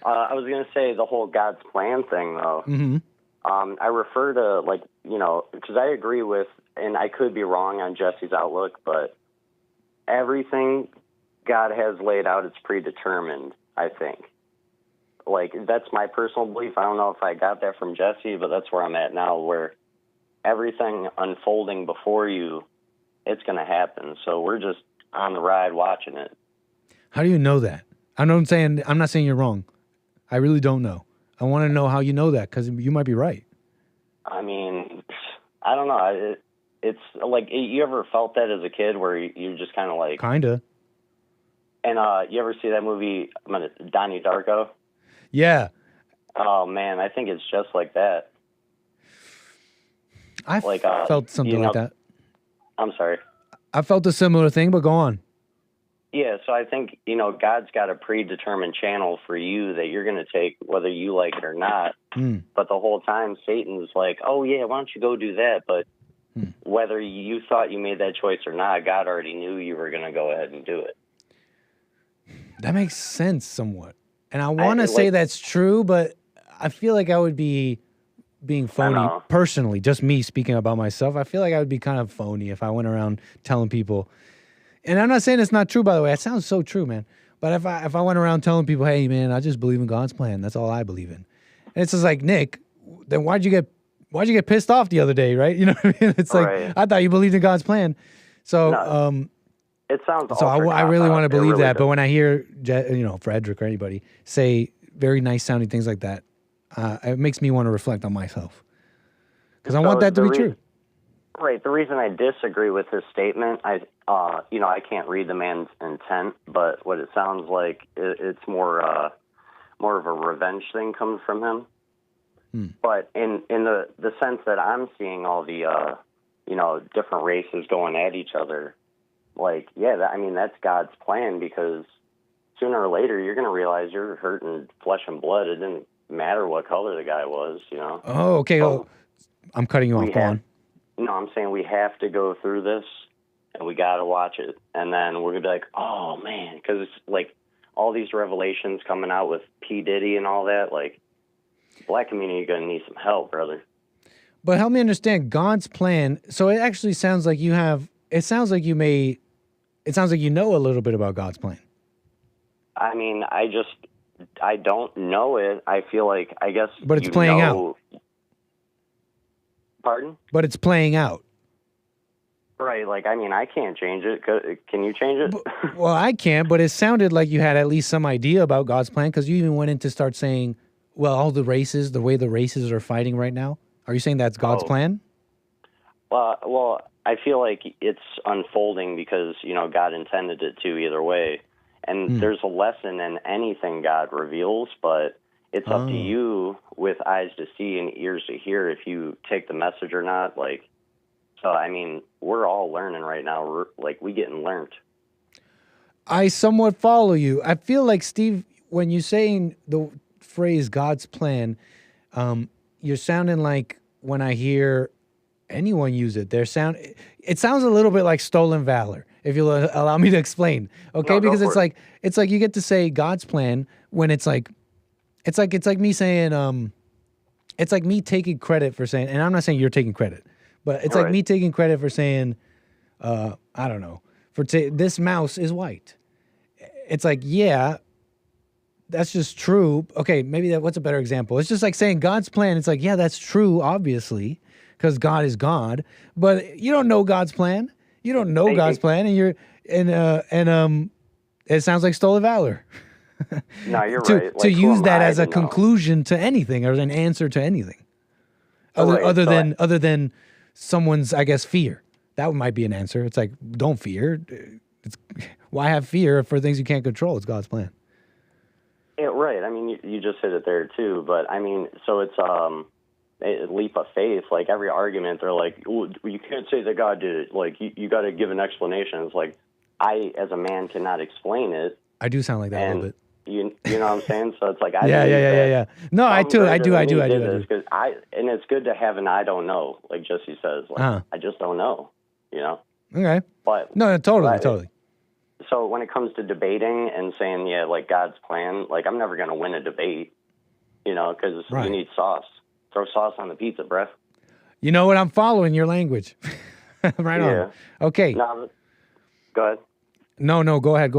I was gonna say the whole God's plan thing, though. Mm-hmm. I refer to because I agree with, and I could be wrong on Jesse's outlook, but everything God has laid out, it's predetermined. I think. Like, that's my personal belief. I don't know if I got that from Jesse, but that's where I'm at now, where everything unfolding before you, it's going to happen. So we're just on the ride watching it. How do you know that? I'm not saying you're wrong. I really don't know. I want to know how you know that, because you might be right. I mean, I don't know. It's like, you ever felt that as a kid where you're just kind of like... Kind of. And you ever see that movie, Donnie Darko? Yeah. Oh, man, I think it's just like that. I felt something like that. I'm sorry. I felt a similar thing, but go on. Yeah, so I think, God's got a predetermined channel for you that you're going to take whether you like it or not. But the whole time, Satan's like, oh, yeah, why don't you go do that? But whether you thought you made that choice or not, God already knew you were going to go ahead and do it. That makes sense somewhat. And I want to say that's true, but I feel like I would be being phony personally, just me speaking about myself. I feel like I would be kind of phony if I went around telling people. And I'm not saying it's not true, by the way. It sounds so true, man. But if I went around telling people, hey, man, I just believe in God's plan. That's all I believe in. And it's just like, Nick, then why'd you get pissed off the other day, right? You know what I mean? It's like, I thought you believed in God's plan. So, it sounds so I really want to believe that, but when I hear Frederick or anybody say very nice sounding things like that, it makes me want to reflect on myself because I want that to be true. Right. The reason I disagree with his statement, I can't read the man's intent, but what it sounds like, it's more of a revenge thing coming from him. But in the sense that I'm seeing all the different races going at each other. Like, that's God's plan, because sooner or later you're going to realize you're hurting flesh and blood. It didn't matter what color the guy was, Oh, okay. I'm cutting you off. Go on. No, I'm saying we have to go through this, and we got to watch it. And then we're going to be like, oh, man, because it's like all these revelations coming out with P. Diddy and all that. Like, black community, you're going to need some help, brother. But help me understand God's plan. So it actually sounds like you have... It sounds like you know a little bit about God's plan. I mean, I don't know it. I feel like, I guess... But it's playing out. Pardon? But it's playing out. Right. Like, I can't change it. Can you change it? Well, I can't, but it sounded like you had at least some idea about God's plan, because you even went in to start saying, well, all the way the races are fighting right now. Are you saying that's God's plan? Well, I feel like it's unfolding because, God intended it to either way. And there's a lesson in anything God reveals, but it's up to you with eyes to see and ears to hear if you take the message or not. Like, so, we're all learning right now. We getting learned. I somewhat follow you. I feel like, Steve, when you're saying the phrase God's plan, you're sounding like when I hear anyone use it, it sounds a little bit like stolen valor. if you'll allow me to explain. Okay, No, go because for it's like you get to say God's plan when it's like me saying it's like me taking credit for saying, and I'm not saying you're taking credit, but it's like me taking credit for saying, I don't know, this mouse is white. It's like, yeah, that's just true. Okay, maybe what's a better example? It's just like saying God's plan. It's like, yeah, that's true, obviously, because God is God, but you don't know God's plan. You don't know God's plan, and it sounds like stolen valor. No, you're to right. to Like, use that as a know? conclusion to anything or an answer to anything, other than someone's, I guess, fear. That might be an answer. It's like, don't fear. Why have fear for things you can't control? It's God's plan. Yeah, right. I mean, you just hit it there too. But I mean, so it's a leap of faith. Like every argument, they're like, well, you can't say that God did it. Like you got to give an explanation. It's like I, as a man, cannot explain it. I do sound like that a little bit. You know what I'm saying? So it's like yeah. No, I do. Because and it's good to have an I don't know, like Jesse says. Like I just don't know. You know. Okay. But no, totally. So when it comes to debating and saying, yeah, like God's plan, like I'm never going to win a debate, you know, because you need sauce. Throw sauce on the pizza, bruh. You know what? I'm following your language. Right on. Okay. No, go ahead. No, go ahead.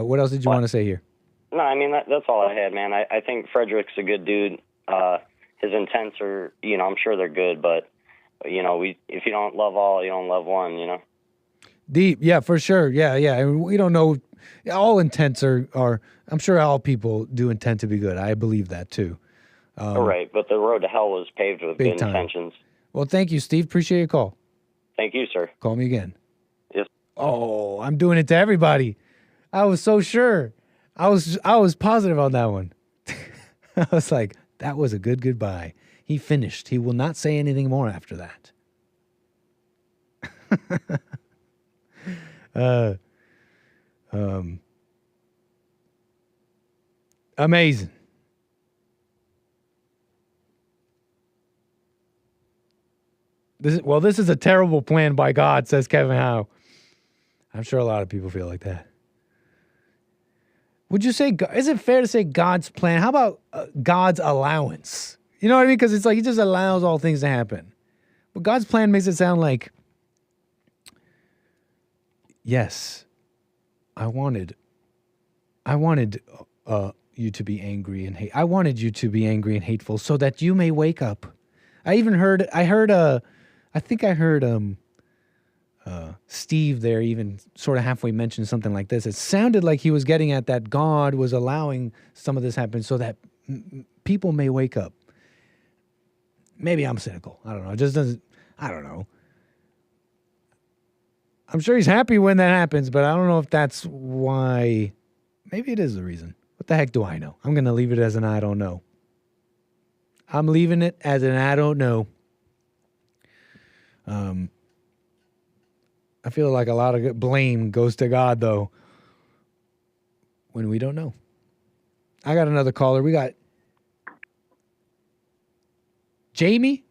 What else did you want to say here? No, I mean, that's all I had, man. I think Frederick's a good dude. His intents are, you know, I'm sure they're good, but, you know, if you don't love all, you don't love one, you know? Deep, yeah, for sure. Yeah. And we don't know. All intents are, I'm sure all people do intend to be good. I believe that too. Right, but the road to hell was paved with good intentions. Well, thank you, Steve. Appreciate your call. Thank you, sir. Call me again. Yes. Oh, I'm doing it to everybody. I was so sure. I was positive on that one. I was like, that was a good goodbye. He finished. He will not say anything more after that. Amazing. This is a terrible plan by God, says Kevin Howe. I'm sure a lot of people feel like that. Would you say, is it fair to say God's plan? How about God's allowance? You know what I mean? Because it's like he just allows all things to happen. But God's plan makes it sound like, yes, I wanted you to be angry and hate. I wanted you to be angry and hateful so that you may wake up. I think I heard Steve there even sort of halfway mention something like this. It sounded like he was getting at that God was allowing some of this happen so that people may wake up. Maybe I'm cynical. I don't know. It just doesn't, I don't know. I'm sure he's happy when that happens, but I don't know if that's why. Maybe it is the reason. What the heck do I know? I'm going to leave it as an I don't know. I'm leaving it as an I don't know. I feel like a lot of blame goes to God, though, when we don't know. I got another caller. We got Jamie,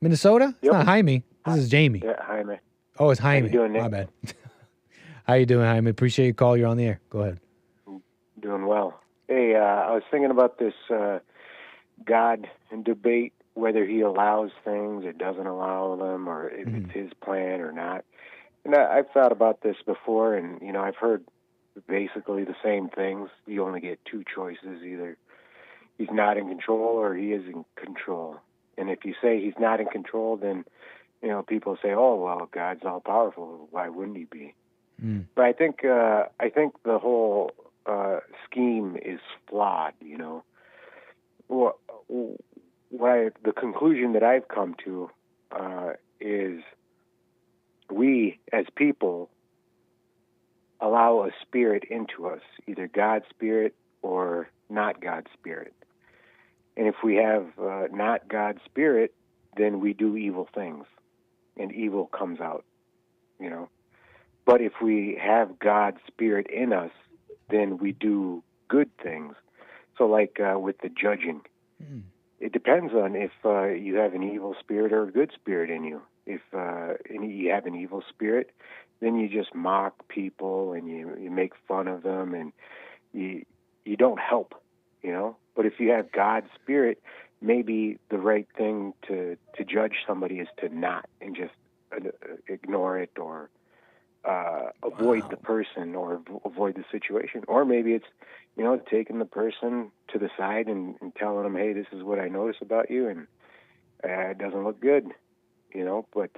Minnesota? It's not Jaime. This is Jamie. Yeah, Jaime. Oh, it's Jaime. How you doing, Nick? My bad. How you doing, Jaime? Appreciate your call. You're on the air. Go ahead. Doing well. Hey, I was thinking about this God and debate, whether he allows things or doesn't allow them, or if it's his plan or not. And I've thought about this before, and, you know, I've heard basically the same things. You only get two choices. Either he's not in control or he is in control. And if you say he's not in control, then, you know, people say, oh, well, God's all-powerful. Why wouldn't he be? But I think the whole scheme is flawed, you know. The conclusion that I've come to is we, as people, allow a spirit into us, either God's spirit or not God's spirit. And if we have not God's spirit, then we do evil things, and evil comes out, you know. But if we have God's spirit in us, then we do good things. So like with the judging, it depends on if you have an evil spirit or a good spirit in you. if and you have an evil spirit, then you just mock people and you make fun of them and you don't help, you know. But if you have God's spirit, maybe the right thing to judge somebody is to not and just ignore it or avoid the person or avoid the situation. Or maybe it's, you know, taking the person to the side and telling them, hey, this is what I notice about you, and it doesn't look good, you know. But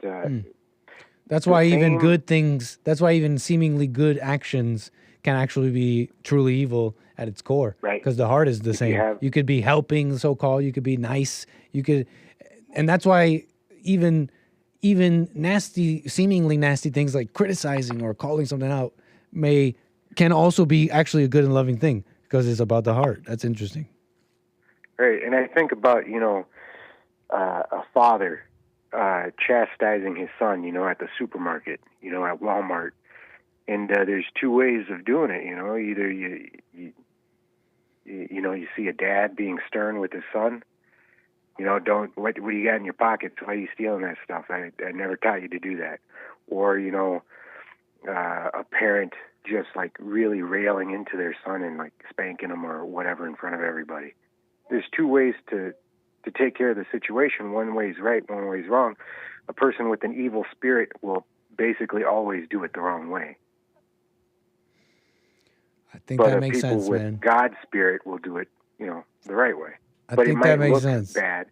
that's why even good things, that's why even seemingly good actions can actually be truly evil at its core. Right. Because the heart is the same. You could be helping, so-called. You could be nice. You could, and that's why even nasty, seemingly nasty things like criticizing or calling something out can also be actually a good and loving thing because it's about the heart. That's interesting. Right. And I think about, you know, a father chastising his son, you know, at the supermarket, you know, at Walmart. And there's two ways of doing it, you know. Either you know, you see a dad being stern with his son, you know, what do you got in your pockets? Why are you stealing that stuff? I never taught you to do that. Or, you know, a parent just like really railing into their son and like spanking him or whatever in front of everybody. There's two ways to take care of the situation. One way's right, one way's wrong. A person with an evil spirit will basically always do it the wrong way. I think that makes sense, man. People with God's spirit will do it, you know, the right way. But it might look bad.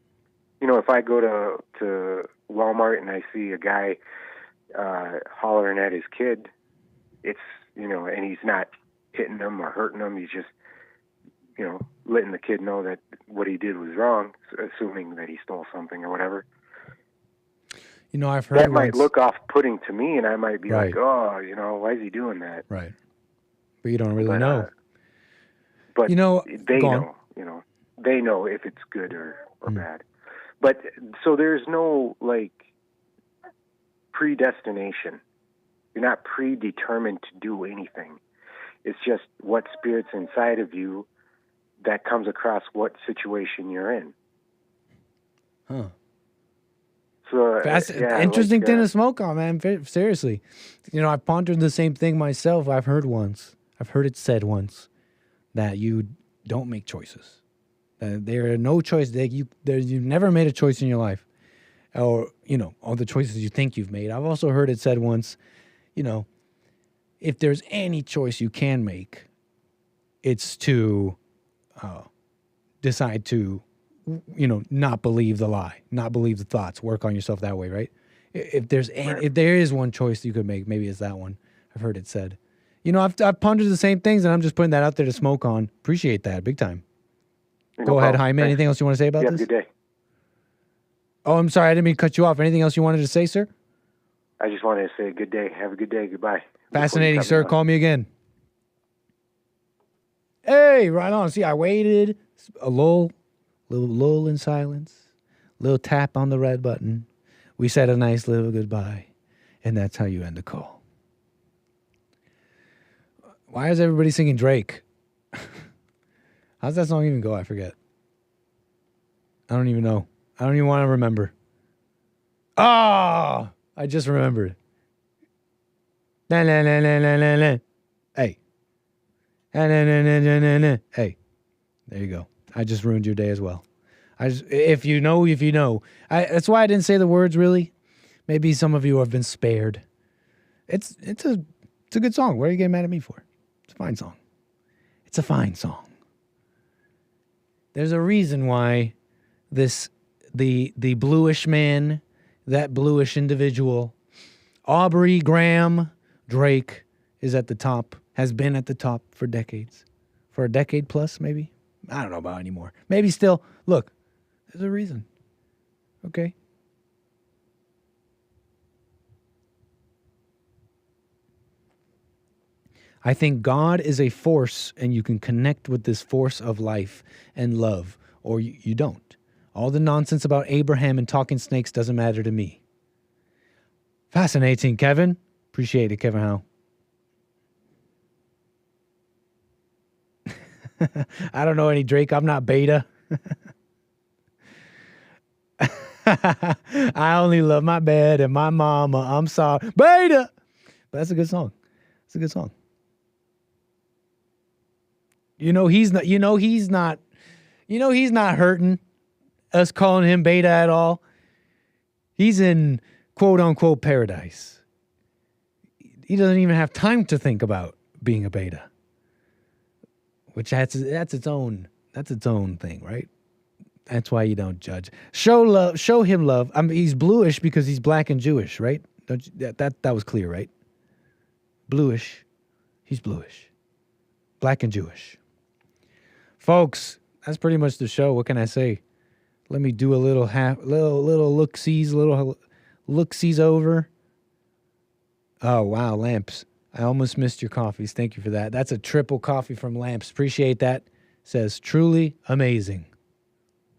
You know, if I go to Walmart and I see a guy hollering at his kid, it's, you know, and he's not hitting them or hurting them. He's just, you know, letting the kid know that what he did was wrong, assuming that he stole something or whatever. You know, I've heard that might look off-putting to me, and I might be Right. like, oh, you know, why is he doing that? Right. But you don't really know. But you know, they know, you know, they know if it's good or bad. But so there's no like predestination. You're not predetermined to do anything. It's just what spirit's inside of you that comes across what situation you're in. Huh. So That's yeah, interesting like, thing to smoke on, man. Seriously. You know, I've pondered the same thing myself. I've heard it said once that you don't make choices. That there are no choices. You've never made a choice in your life. Or, you know, all the choices you think you've made. I've also heard it said once, you know, if there's any choice you can make, it's to decide to, you know, not believe the lie, not believe the thoughts, work on yourself that way, right? If there is one choice you could make, maybe it's that one. I've heard it said. You know, I've pondered the same things, and I'm just putting that out there to smoke on. Appreciate that, big time. Go ahead, Jaime. Anything else you want to say about this? Have a good day. Oh, I'm sorry, I didn't mean to cut you off. Anything else you wanted to say, sir? I just wanted to say good day. Have a good day. Goodbye. Fascinating, sir. Call me again. Hey, right on. See, I waited. A little lull in silence. Little tap on the red button. We said a nice little goodbye. And that's how you end the call. Why is everybody singing Drake? How's that song even go? I forget. I don't even know. I don't even want to remember. Ah, I just remembered. Na na na na na na na. Hey. Na na na na na na na. Hey. There you go. I just ruined your day as well. If you know. That's why I didn't say the words really. Maybe some of you have been spared. It's a good song. What are you getting mad at me for? It's a fine song. It's a fine song. There's a reason why the bluish man, that bluish individual, Aubrey Graham Drake, is at the top, has been at the top for decades. For a decade plus, maybe? I don't know about anymore. Maybe still. Look, there's a reason. Okay? I think God is a force, and you can connect with this force of life and love, or you don't. All the nonsense about Abraham and talking snakes doesn't matter to me. Fascinating, Kevin. Appreciate it, Kevin Howe. I don't know any Drake. I'm not beta. I only love my bed and my mama. I'm sorry. Beta! But that's a good song. It's a good song. He's not hurting us calling him beta at all. He's in quote unquote paradise. He doesn't even have time to think about being a beta. Which that's its own thing, right? That's why you don't judge. Show him love. I mean, he's bluish because he's black and Jewish, right? That was clear, right? Bluish. He's bluish. Black and Jewish. Folks, that's pretty much the show. What can I say? Let me do a little look-sees over. Oh, wow, Lamps. I almost missed your coffees. Thank you for that. That's a triple coffee from Lamps. Appreciate that. Says, truly amazing.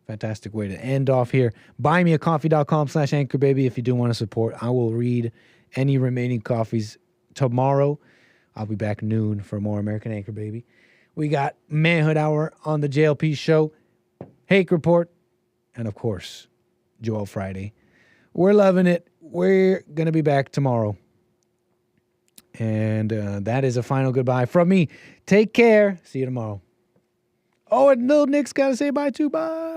Fantastic way to end off here. Buymeacoffee.com/anchorbaby if you do want to support. I will read any remaining coffees tomorrow. I'll be back noon for more American Anchor Baby. We got Manhood Hour on the JLP show, Hake Report, and of course, Joel Friday. We're loving it. We're going to be back tomorrow. And that is a final goodbye from me. Take care. See you tomorrow. Oh, and little Nick's got to say bye too. Bye.